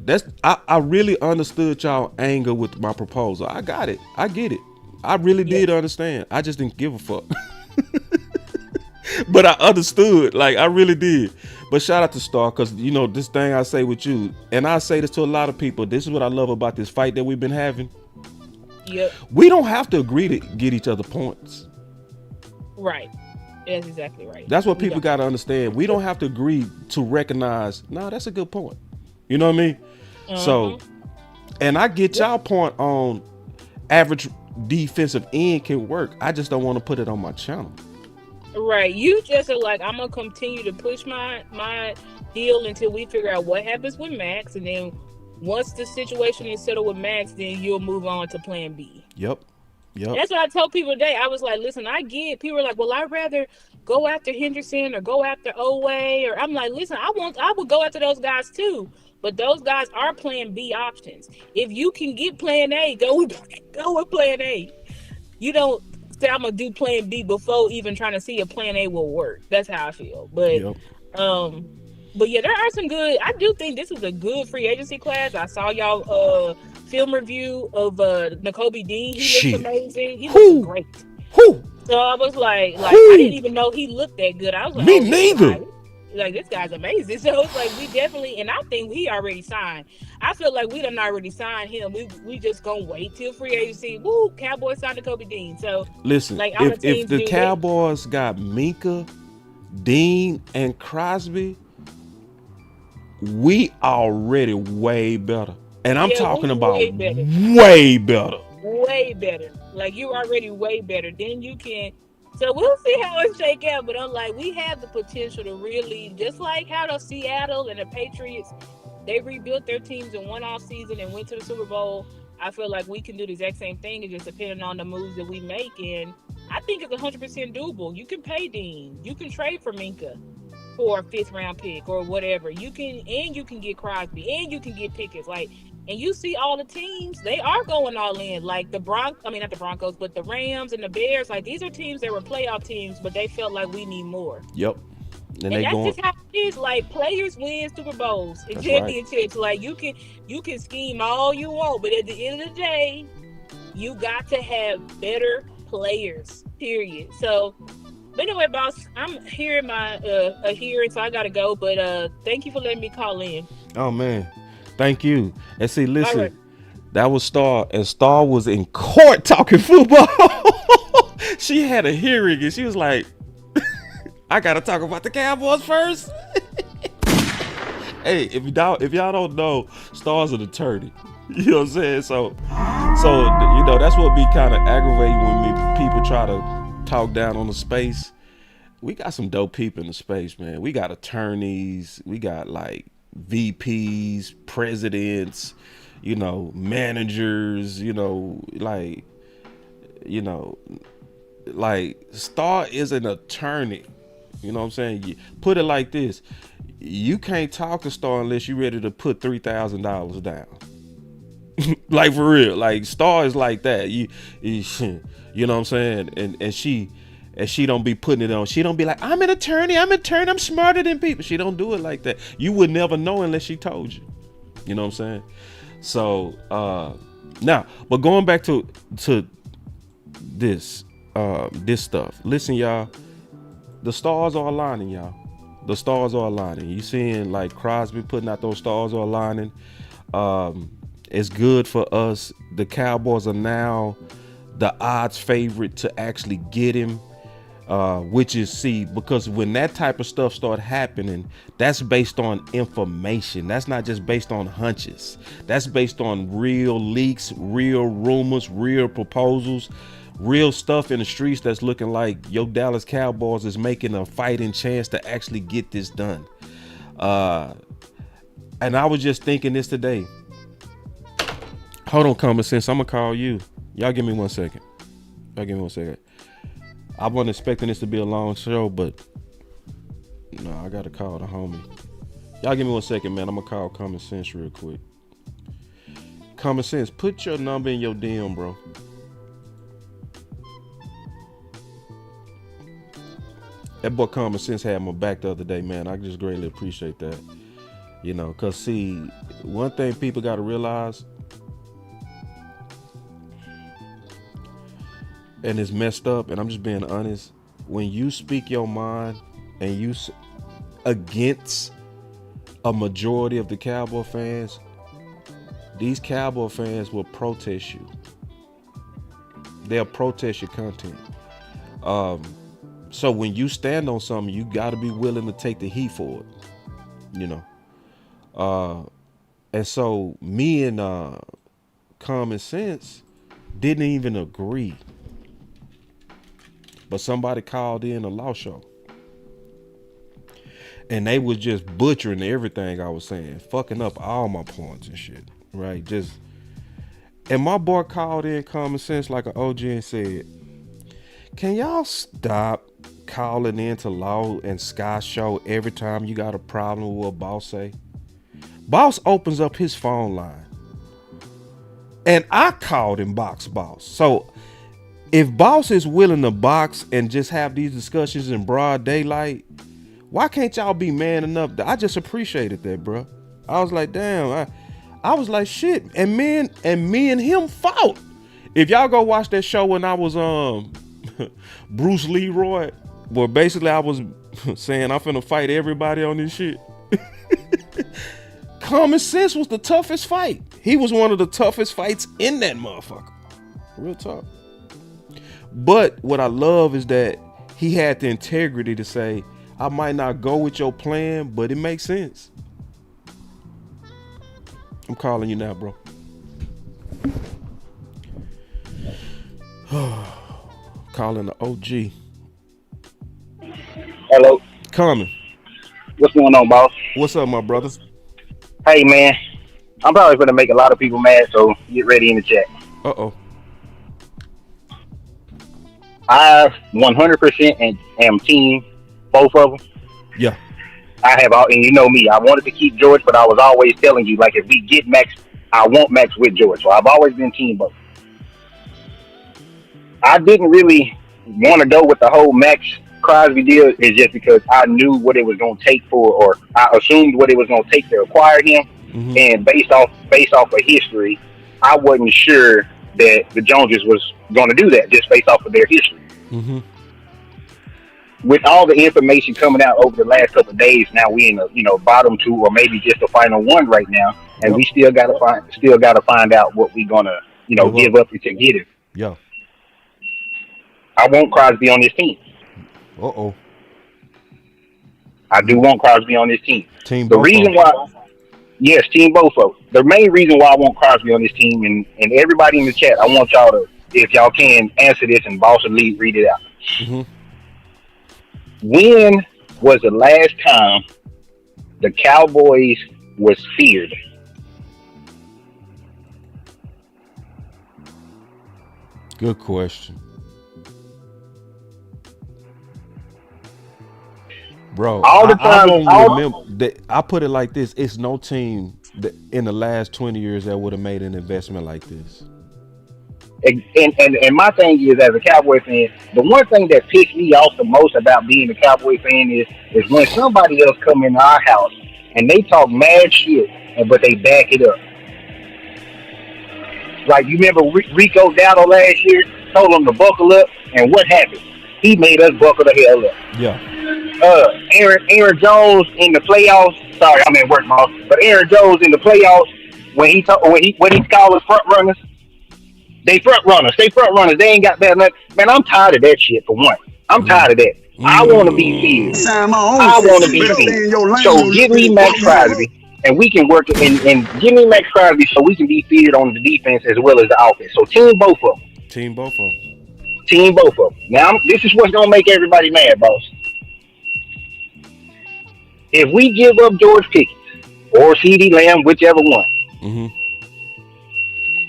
I really understood y'all anger with my proposal. I got it. I get it. I really did understand. I just didn't give a fuck. But I understood. Like, I really did. But shout out to Star, because you know this thing I say with you, and I say this to a lot of people. This is what I love about this fight that we've been having. Yep. We don't have to agree to get each other points. Right. That's exactly right. That's what We people don't. got to understand. We don't have to agree to recognize, no, that's a good point. You know what I mean? So, and I get y'all point on average defensive end can work. I just don't want to put it on my channel. Right. You just are like, I'm gonna continue to push my deal until we figure out what happens with Max, and then once the situation is settled with Max, then you'll move on to plan B. Yep. That's what I told people today. I was like, listen, I get people are like, well, I'd rather go after Henderson or go after Oway, or I'm like, listen, I would go after those guys too. But those guys are plan B options. If you can get plan A, go with plan A. You don't say I'm gonna do plan B before even trying to see if plan A will work. That's how I feel. But but yeah, there are some good. I do think this is a good free agency class. I saw y'all film review of Nakobe Dean. He looks amazing. He looks great. So I was like I didn't even know he looked that good. I was like, me neither. Like, this guy's amazing. So it's like, we definitely, and I think he already signed. I feel like we done already signed him. We just gonna wait till free agency. Woo, Cowboys signed Nakobe Dean. So listen, like, if the Cowboys got Micah, Dean, and Crosby, we already way better. And I'm talking about way better. Way better. Like, you already way better. Then you can. So we'll see how it shake out. But I'm like, we have the potential to really, just like how the Seattle and the Patriots, they rebuilt their teams in one off season and went to the Super Bowl. I feel like we can do the exact same thing, and just depending on the moves that we make. And I think it's 100% doable. You can pay Dean. You can trade for Minka for a 5th round pick or whatever. You can get Crosby, and you can get Pickens. Like, and you see all the teams, they are going all in. Like not the Broncos, but the Rams and the Bears. Like, these are teams that were playoff teams, but they felt like we need more. Yep. And that's just how it is. Like, players win Super Bowls and championships. Right. Like, you can scheme all you want, but at the end of the day, you got to have better players. Period. So, but anyway, boss, I'm hearing my a hearing, so I gotta go. But thank you for letting me call in. Oh man, thank you. And see, listen, that was Star, and Star was in court talking football. She had a hearing, and she was like, I gotta talk about the Cowboys first. Hey, if y'all don't know, Star's an attorney. You know what I'm saying? So you know, that's what be kind of aggravating when people try to talk down on the space. We got some dope people in the space, man. We got attorneys, we got like VPs, presidents, you know, managers, like Star is an attorney. You know what I'm saying? You put it like this: you can't talk to Star unless you're ready to put $3,000 down. Like, for real. Like, Star is like that. You know what I'm saying? And she don't be putting it on. She don't be like, I'm an attorney, I'm smarter than people. She don't do it like that. You would never know unless she told you. You know what I'm saying? So now, but going back to this stuff. Listen, y'all. The stars are aligning, y'all. The stars are aligning. You seeing like Crosby putting out those stars are aligning. It's good for us. The Cowboys are now the odds favorite to actually get him, which is because when that type of stuff start happening, that's based on information. That's not just based on hunches. That's based on real leaks, real rumors, real proposals, real stuff in the streets that's looking like your Dallas Cowboys is making a fighting chance to actually get this done. And I was just thinking this today. Hold on, common sense. I'm gonna call you. Y'all give me 1 second. I wasn't expecting this to be a long show, but no, I gotta call the homie. Y'all give me 1 second, man. I'm gonna call common sense real quick. Common Sense, put your number in your DM, bro. That boy Common Sense had my back the other day, man. I just greatly appreciate that. You know, because see, one thing people got to realize, and it's messed up, and I'm just being honest, when you speak your mind and you against a majority of the Cowboy fans, these Cowboy fans will protest you. They'll protest your content. So when you stand on something, you got to be willing to take the heat for it, you know. And so me and Common Sense didn't even agree. But somebody called in a law show. And they was just butchering everything I was saying, fucking up all my points and shit, right? And my boy called in Common Sense like an OG and said, can y'all stop calling into Law and Sky Show every time you got a problem with what Boss say? Boss opens up his phone line. And I called him Boss. So if Boss is willing to box and just have these discussions in broad daylight, why can't y'all be man enough? I just appreciated that, bro. I was like, damn. I was like, shit. And me and him fought. If y'all go watch that show when I was Bruce Leroy, where basically I was saying I'm finna fight everybody on this shit. Common Sense was the toughest fight. He was one of the toughest fights in that motherfucker. Real talk. But what I love is that he had the integrity to say, I might not go with your plan, but it makes sense. I'm calling you now, bro. Calling the OG. Hello. Coming. What's going on, boss? What's up, my brother? Hey, man. I'm probably going to make a lot of people mad, so get ready in the chat. Uh-oh. I 100% am team both of them. Yeah. I have all, and you know me, I wanted to keep George, but I was always telling you, like, if we get Max, I want Max with George. So I've always been team both. I didn't really want to go with the whole Maxx Crosby deal, is just because I knew what it was going to take or I assumed what it was going to take to acquire him. Mm-hmm. And based off of history, I wasn't sure that the Joneses was going to do that just based off of their history. Mm-hmm. With all the information coming out over the last couple of days, now we in a bottom two or maybe just the final one right now, and we still got to find out what we gonna give up to get it. Yeah. I want Crosby on this team. Uh-oh. I do want Crosby on this team. Team the reason why, yes, team both of them. The main reason why I want Crosby on this team, and everybody in the chat, I want y'all to, if y'all can, answer this and Boss and Lee read it out. Mm-hmm. When was the last time the Cowboys was feared? Good question. Bro, all the time, I don't remember that. I put it like this: it's no team that in the last 20 years that would have made an investment like this. And my thing is, as a Cowboy fan, the one thing that pissed me off the most about being a Cowboy fan is when somebody else come in our house and they talk mad shit, but they back it up. Like, you remember Rico Dowdle last year told them to buckle up, and what happened? He made us buckle the hell up. Yeah. Aaron Jones in the playoffs. Sorry, I'm at work, boss. But Aaron Jones in the playoffs, when he called us front runners, they front runners. They ain't got that much. Man, I'm tired of that shit. For one, I'm tired of that. I want to be feared. I want to be feared. So give me Maxx Crosby, and we can work and give me Maxx Crosby so we can be feared on the defense as well as the offense. So team both of them. Team both of them. Now, this is what's gonna make everybody mad, boss. If we give up George Pickens or CeeDee Lamb, whichever one, mm-hmm.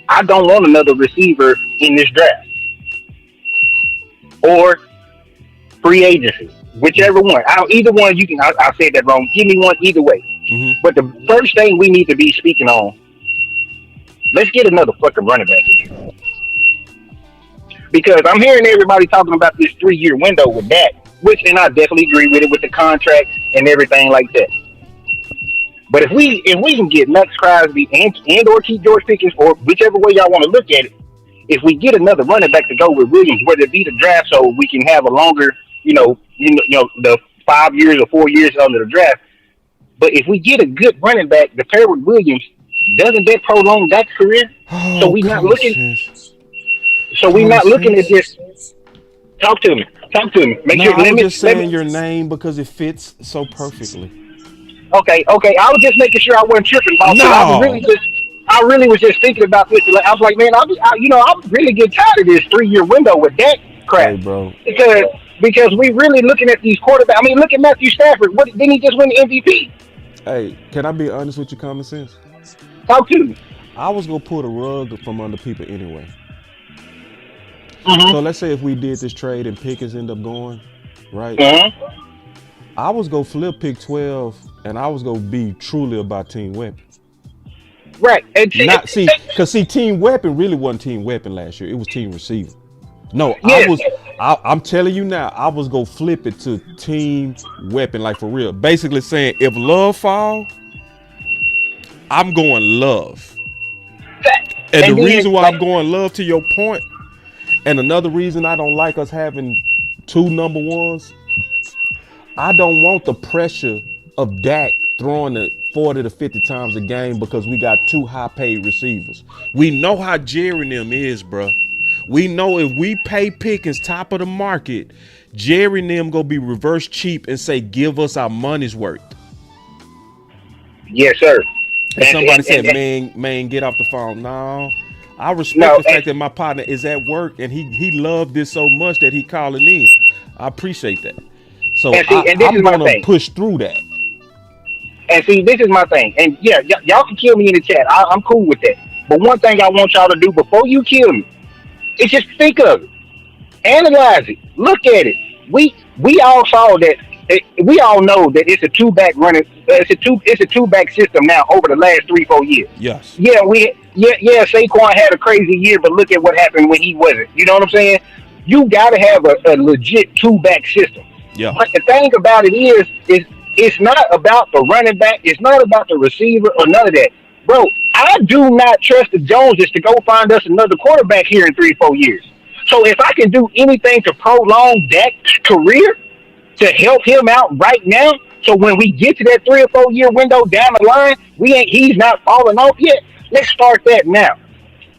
I don't want another receiver in this draft or free agency, whichever one. Either one you can. I said that wrong. Give me one either way. Mm-hmm. But the first thing we need to be speaking on let's get another fucking running back again. Because I'm hearing everybody talking about this 3-year window with Dak, which, and I definitely agree with it with the contract and everything like that. But if we can get Maxx Crosby and or keep George Pickens, or whichever way y'all want to look at it, if we get another running back to go with Williams, whether it be the draft, so we can have a longer, the 5 years or 4 years under the draft. But if we get a good running back to pair with Williams, doesn't that prolong Dak's career? Oh, So we're not looking. So we're not looking at this. Talk to me. No, I was just saying your name because it fits so perfectly. Okay. I was just making sure I wasn't tripping about it. I really was just thinking about this. I was like, man, I'm really getting tired of this 3-year window with that crap. Hey, bro. Because we really looking at these quarterbacks. I mean, look at Matthew Stafford. Didn't he just win the MVP? Hey, can I be honest with you, common sense? Talk to me. I was gonna pull the rug from under people anyway. Mm-hmm. So let's say if we did this trade and Pickens end up going, right? Mm-hmm. I was gonna flip pick 12, and I was gonna be truly about team weapon. Right. And Because team weapon really wasn't team weapon last year. It was team receiver. No, yes. I'm telling you now, I was gonna flip it to team weapon, like for real. Basically saying if Love fall, I'm going Love. And the reason why I'm going Love, to your point, and another reason I don't like us having 2 number ones, I don't want the pressure of Dak throwing it 40 to 50 times a game because we got 2 high-paid receivers. We know how Jerry and them is, bruh. We know if we pay Pickens top of the market, Jerry and them gonna be reverse cheap and say, give us our money's worth. Yes, sir. And somebody said, man, get off the phone. No, I respect the fact that my partner is at work and he loved this so much that he calling in. I appreciate that. So I'm gonna push through that. And see, this is my thing. And yeah, y'all can kill me in the chat. I'm cool with that. But one thing I want y'all to do before you kill me is just think of it, analyze it, look at it. We all saw that. We all know that it's a 2-back running. It's a 2-back system now over the last 3-4 years. Yes. Yeah. Saquon had a crazy year, but look at what happened when he wasn't. You know what I'm saying? You got to have a legit 2-back system. Yeah. But the thing about it is it's not about the running back. It's not about the receiver or none of that. Bro, I do not trust the Joneses to go find us another quarterback here in 3-4 years. So if I can do anything to prolong Dak's career, to help him out right now, so when we get to that 3 or 4 year window down the line, he's not falling off yet. Let's start that now.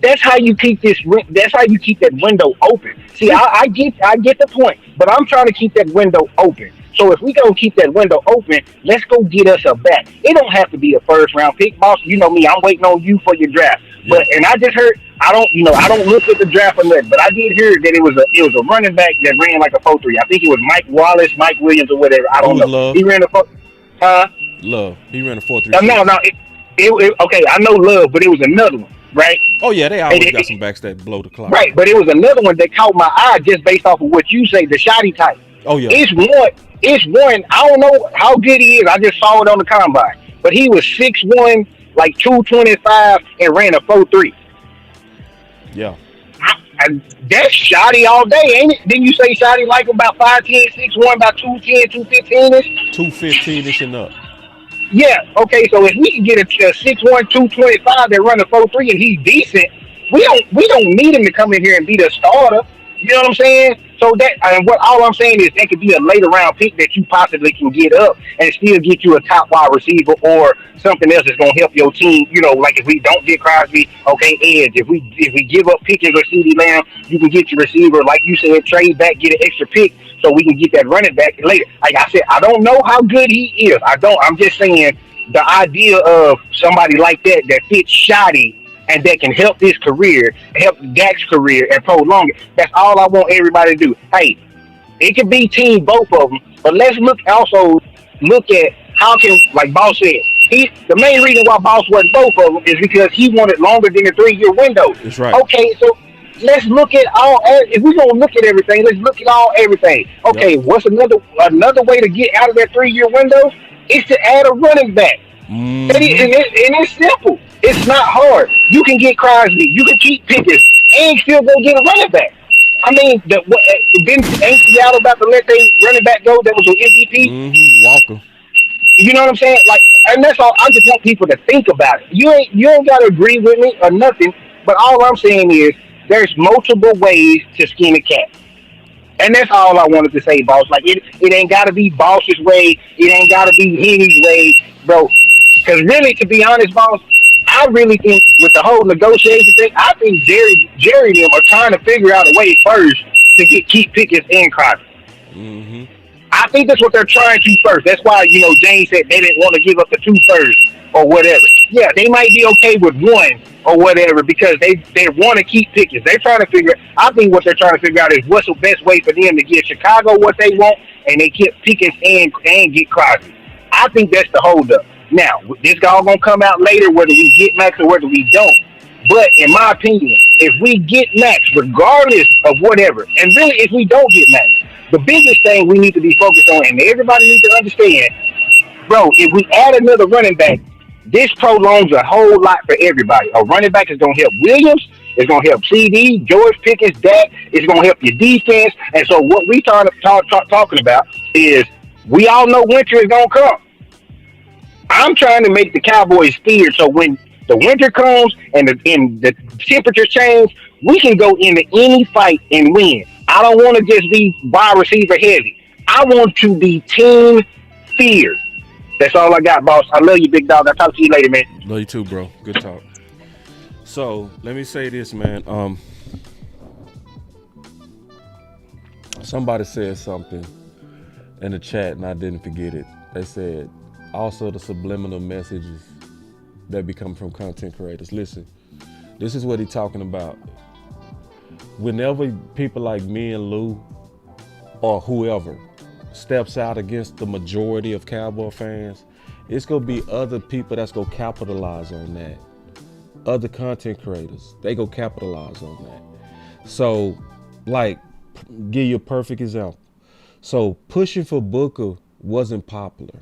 That's how you keep that window open. See, I get the point, but I'm trying to keep that window open. So if we gonna keep that window open, let's go get us a back. It don't have to be a 1st round pick, boss. You know me, I'm waiting on you for your draft. Yeah. And I just heard, I don't look at the draft or nothing, but I did hear that it was a running back that ran like a 4-3. I think it was Mike Wallace, Mike Williams, or whatever. I don't know. Love. He ran a Love. He ran a 4-3. No. Okay, I know Love, but it was another one, right? Oh yeah, they always got some backs that blow the clock. Right, but it was another one that caught my eye just based off of what you say, the shoddy type. Oh yeah. It's one. I don't know how good he is. I just saw it on the combine, but he was 6'1", like 225, and ran a 4.3. Yeah. That's shoddy all day, ain't it? Didn't you say shoddy like about 5'10", 6'1", about 210, 215-ish? 215-ish and up. Yeah. Okay. So if we can get a 6'1", 225 that run a 4.3 and he's decent, we don't need him to come in here and be the starter. You know what I'm saying? So all I'm saying is that could be a later round pick that you possibly can get up and still get you a top wide receiver or something else that's gonna help your team. You know, like if we don't get Crosby, okay, edge. If we give up Pickens or CeeDee Lamb, you can get your receiver, like you said, trade back, get an extra pick, so we can get that running back later. Like I said, I don't know how good he is. I'm just saying the idea of somebody like that fits shoddy and that can help his career, help Dak's career, and prolong it. That's all I want everybody to do. Hey, it could be team both of them, but let's look at how can, like Boss said, the main reason why Boss wasn't both of them is because he wanted longer than a 3-year window. That's right. Okay, so let's look at if we're gonna look at everything, let's look at everything. Okay, yep. What's another way to get out of that 3-year window is to add a running back. Mm-hmm. And it's simple. It's not hard. You can get Crosby, you can keep Pickens, and still go get a running back. I mean, ain't Seattle about to let their running back go that was an MVP? Walker. You know what I'm saying? Like, and that's all. I just want people to think about it. You ain't got to agree with me or nothing. But all I'm saying is there's multiple ways to skin a cat. And that's all I wanted to say, boss. Like, it ain't got to be boss's way. It ain't got to be Henny's way, bro. Because really, to be honest, boss, I really think with the whole negotiation thing, I think Jerry and them are trying to figure out a way first to keep Pickens and Crosby. I think that's what they're trying to first. That's why, James said they didn't want to give up the 2 first or whatever. Yeah, they might be okay with 1 or whatever because they want to keep Pickens. They're trying to figure. I think what they're trying to figure out is what's the best way for them to get Chicago what they want, and they keep Pickens and get Crosby. I think that's the holdup. Now, this all gonna come out later whether we get Max or whether we don't. But in my opinion, if we get Max, regardless of whatever, and really if we don't get Max, the biggest thing we need to be focused on, and everybody needs to understand, bro, if we add another running back, this prolongs a whole lot for everybody. A running back is going to help Williams. It's going to help CD, George Pickens, Dak. It's going to help your defense. And so what we talking about is we all know winter is going to come. I'm trying to make the Cowboys steered so when the winter comes and the temperatures change, we can go into any fight and win. I don't want to just be wide receiver heavy. I want to be team feared. That's all I got, boss. I love you, big dog. I'll talk to you later, man. Love you too, bro. Good talk. So let me say this, man. Somebody said something in the chat and I didn't forget it. They said also the subliminal messages that become from content creators. Listen, this is what he's talking about. Whenever people like me and Lou or whoever steps out against the majority of Cowboy fans, it's gonna be other people that's gonna capitalize on that. Other content creators, they go capitalize on that. So, like, give you a perfect example. So pushing for Booker wasn't popular.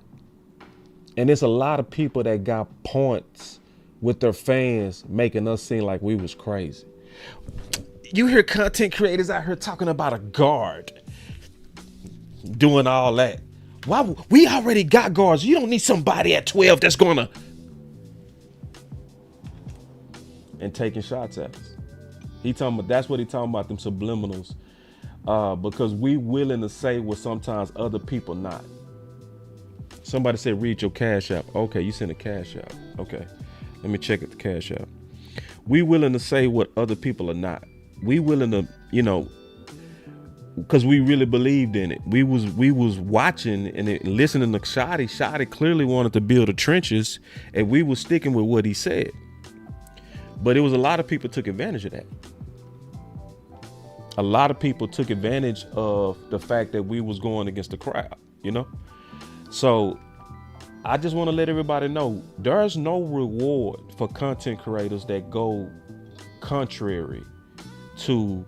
And there's a lot of people that got points with their fans making us seem like we was crazy. You hear content creators out here talking about a guard doing all that. Why? We already got guards. You don't need somebody at 12 that's gonna and taking shots at us. He talking about, that's what he talking about, them subliminals. Because we willing to say what sometimes other people not. Somebody said read your Cash App. Okay, you sent a Cash App. Okay, let me check at the Cash App. We willing to say what other people are not. We willing to, because we really believed in it. We was watching and listening to Shotty. Shotty clearly wanted to build the trenches, and we was sticking with what he said. But it was a lot of people took advantage of that. A lot of people took advantage of the fact that we was going against the crowd, So I just want to let everybody know there's no reward for content creators that go contrary to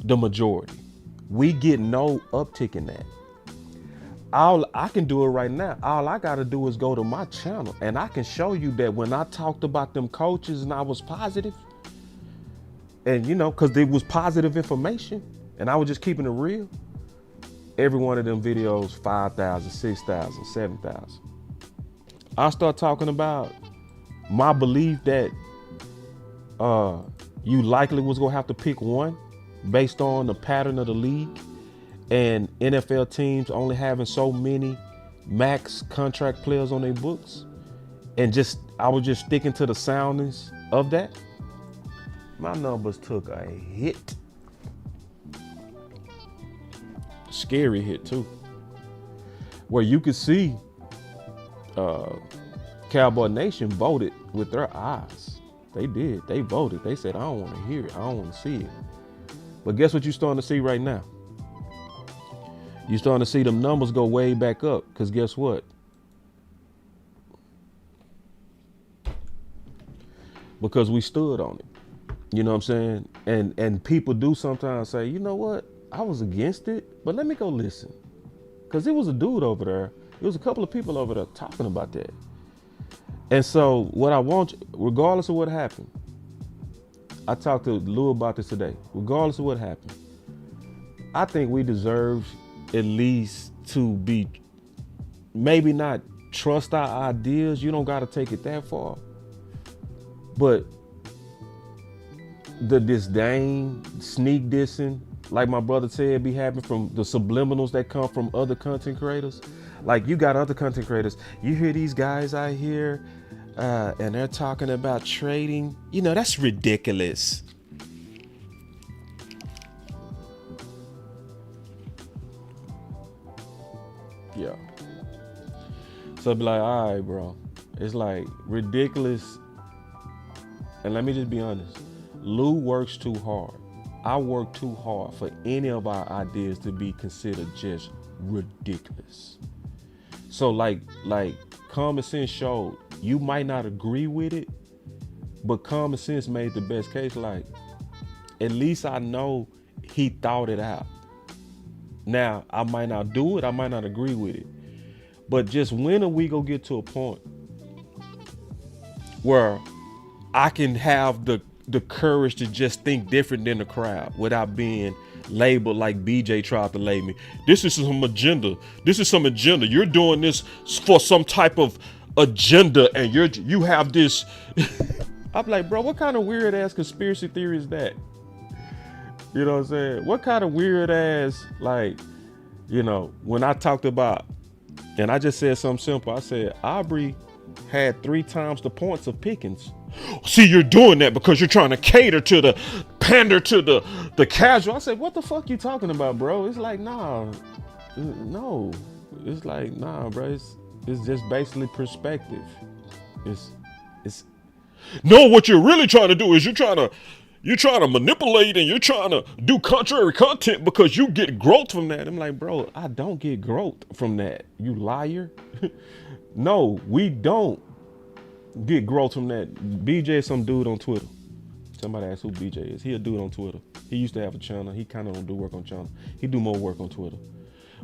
the majority. We get no uptick in that. I can do it right now. All I got to do is go to my channel and I can show you that when I talked about them coaches and I was positive and, because it was positive information and I was just keeping it real. Every one of them videos, 5,000, 6,000, 7,000. I start talking about my belief that you likely was going to have to pick one based on the pattern of the league and NFL teams only having so many max contract players on their books. And I was just sticking to the soundness of that. My numbers took a hit. Scary hit too. Where you could see Cowboy Nation voted with their eyes. They did. They voted. They said, I don't want to hear it. I don't want to see it. But guess what you're starting to see right now? You're starting to see them numbers go way back up. Because guess what? Because we stood on it. You know what I'm saying? And people do sometimes say, you know what? I was against it, but let me go listen. Because it was a dude over there. There was a couple of people over there talking about that. And so what I want, regardless of what happened, I talked to Lou about this today. Regardless of what happened, I think we deserve at least to be, maybe not trust our ideas. You don't got to take it that far. But the disdain, sneak dissing, like my brother said, be happening from the subliminals that come from other content creators. Like you got other content creators. You hear these guys out here and they're talking about trading. You know, that's ridiculous. Yeah. So I'd be like, all right, bro. It's like ridiculous. And let me just be honest. Lou works too hard. I work too hard for any of our ideas to be considered just ridiculous. So like common sense showed, you might not agree with it, but common sense made the best case. Like, at least I know he thought it out. Now, I might not do it, I might not agree with it, but just when are we gonna get to a point where I can have the courage to just think different than the crowd without being labeled like BJ tried to label me. This is some agenda. This is some agenda. You're doing this for some type of agenda, and you have this. I'm like, bro, what kind of weird ass conspiracy theory is that? You know what I'm saying? What kind of weird ass, like, you know, when I talked about, and I just said something simple. I said Aubrey had 3 times the points of Pickens. See, you're doing that because you're trying to cater to the pander to the casual. I said, what the fuck you talking about, bro? It's like, no. It's like, nah, bro. It's just basically perspective. It's no, what you're really trying to do is you're trying to manipulate and you're trying to do contrary content because you get growth from that. I'm like, bro, I don't get growth from that. You liar. No, we don't get growth from that. BJ is some dude on Twitter. Somebody asked who BJ is. He a dude on Twitter. He used to have a channel. He kind of don't do work on channel. He do more work on Twitter.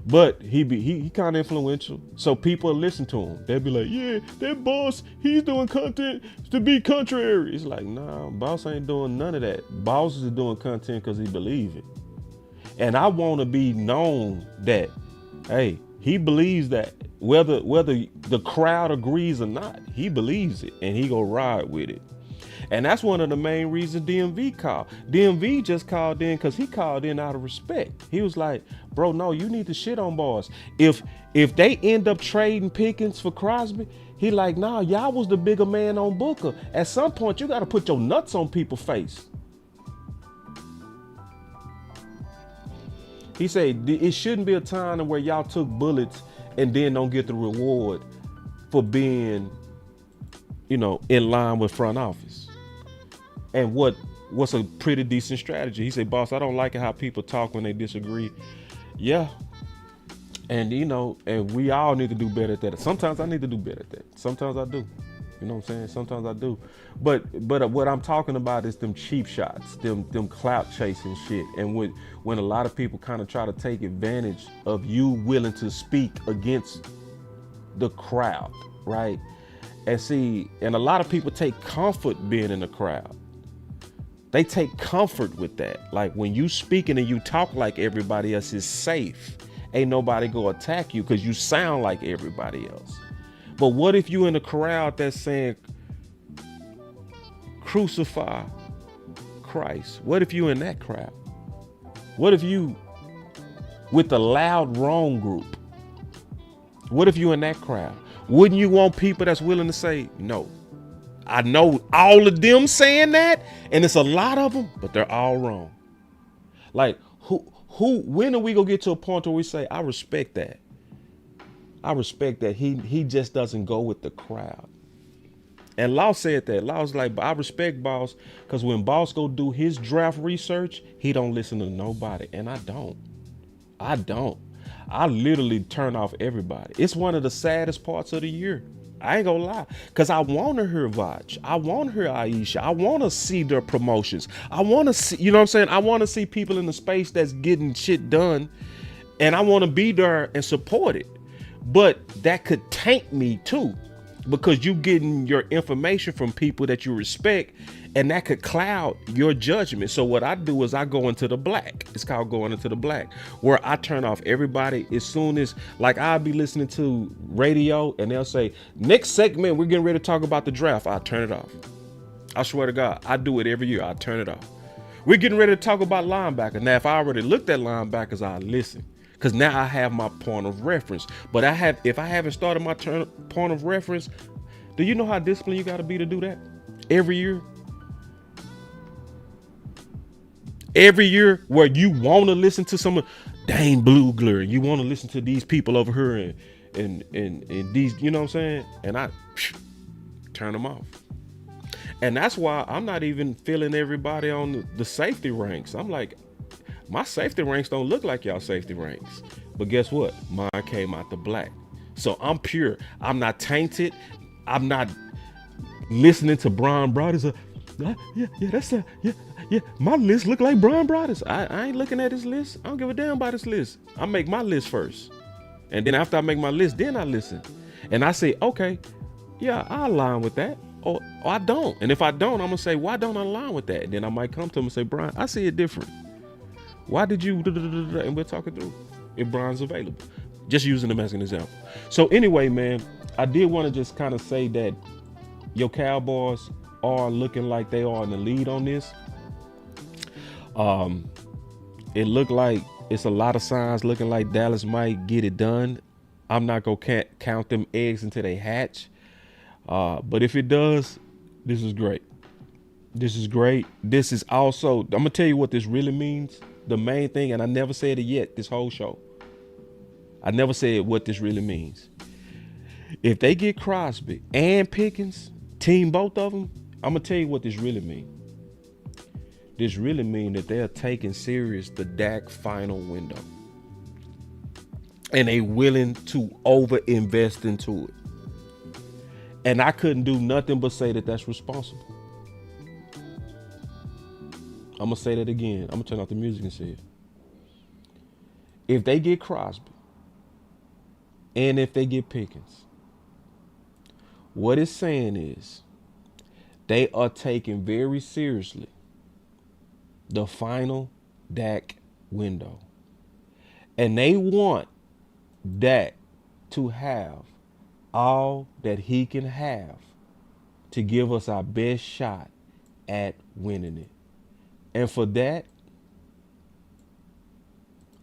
But he kind of influential. So people listen to him. They'll be like, yeah, that boss, he's doing content to be contrary. It's like, nah, boss ain't doing none of that. Boss is doing content because he believes it. And I want to be known that, hey, he believes that. Whether the crowd agrees or not, he believes it and he gonna ride with it. And that's one of the main reasons DMV called. DMV just called in because he called in out of respect. He was like, bro, no, you need to shit on boss. If they end up trading Pickens for Crosby, he like, nah, y'all was the bigger man on Booker. At some point, you got to put your nuts on people's face. He said, it shouldn't be a time where y'all took bullets and then don't get the reward for being, you know, in line with front office. And what's a pretty decent strategy? He said, boss, I don't like it how people talk when they disagree. Yeah. And, you know, and we all need to do better at that. Sometimes I need to do better at that. Sometimes I do. You know what I'm saying? Sometimes I do. But what I'm talking about is them cheap shots, them clout chasing shit. And when a lot of people kind of try to take advantage of you willing to speak against the crowd, right? And see, and a lot of people take comfort being in the crowd. They take comfort with that. Like when you speaking and you talk like everybody else is safe, ain't nobody gonna attack you because you sound like everybody else. But what if you in a crowd that's saying, crucify Christ? What if you in that crowd? What if you with the loud wrong group? What if you in that crowd? Wouldn't you want people that's willing to say, no, I know all of them saying that, and it's a lot of them, but they're all wrong. Like when are we gonna get to a point where we say, I respect that? I respect that he just doesn't go with the crowd. And Law said that. Law was like, but I respect Boss because when Boss go do his draft research, he don't listen to nobody. And I don't. I literally turn off everybody. It's one of the saddest parts of the year. I ain't gonna lie. Because I want to hear Vaj. I want to hear Aisha. I want to see their promotions. I want to see, you know what I'm saying? I want to see people in the space that's getting shit done. And I want to be there and support it. But that could taint me too. because you getting your information from people that you respect, and that could cloud your judgment. So what I do is I go into the black. It's called going into the black, where I turn off everybody as soon as, like, I'll be listening to radio and they'll say, next segment, we're getting ready to talk about the draft. I turn it off. I swear to God, I do it every year. I turn it off. We're getting ready to talk about linebackers. Now, if I already looked at linebackers, I listen, because now I have my point of reference. But if I haven't started my point of reference, do you know how disciplined you got to be to do that every year? Every year, where you want to listen to some Dane Blugler, you want to listen to these people over here and these, you know what I'm saying? And I turn them off. And that's why I'm not even feeling everybody on the safety ranks. I'm like, my safety ranks don't look like y'all safety ranks. But guess what? Mine came out the black. So I'm pure. I'm not tainted. I'm not listening to Brian Broaddus. Yeah, my list look like Brian Broaddus. I ain't looking at his list. I don't give a damn about his list. I make my list first. And then after I make my list, then I listen. And I say, okay, yeah, I align with that. Or I don't. And if I don't, I'm going to say, why don't I align with that? And then I might come to him and say, Brian, I see it different. Why did you? And we'll talk it through if Brian's available. Just using him as an example. So anyway, man, I did want to just kind of say that your Cowboys are looking like they are in the lead on this. It looked like it's a lot of signs looking like Dallas might get it done. I'm not going to count them eggs until they hatch. But if it does, this is great. This is great. This is also, I'm going to tell you what this really means. The main thing, and I never said it yet this whole show. I never said what this really means. If they get Crosby and Pickens, team both of them, I'm going to tell you what this really means. This really means that they're taking serious the Dak final window. And they willing to over-invest into it. And I couldn't do nothing but say that that's responsible. I'm going to say that again. I'm going to turn off the music and say it. If they get Crosby and if they get Pickens, what it's saying is they are taking very seriously the final Dak window. And they want Dak to have all that he can have to give us our best shot at winning it. And for that,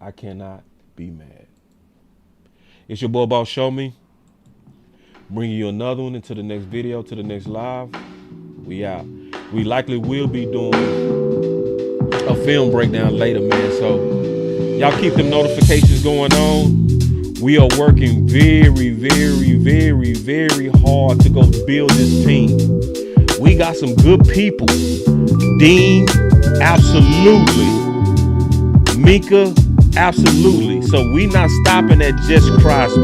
I cannot be mad. It's your boy Boss Show Me. Bringing you another one into the next video, to the next live. We out. We likely will be doing a film breakdown later, man. So y'all keep them notifications going on. We are working very, very, very, very hard to go build this team. We got some good people. Dean, absolutely. Micah, absolutely. So we not stopping at just Crosby.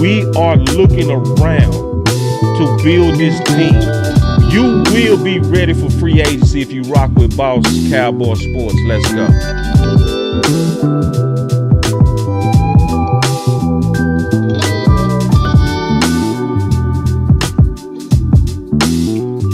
We are looking around to build this team. You will be ready for free agency if you rock with Boss Cowboy Sports. Let's go.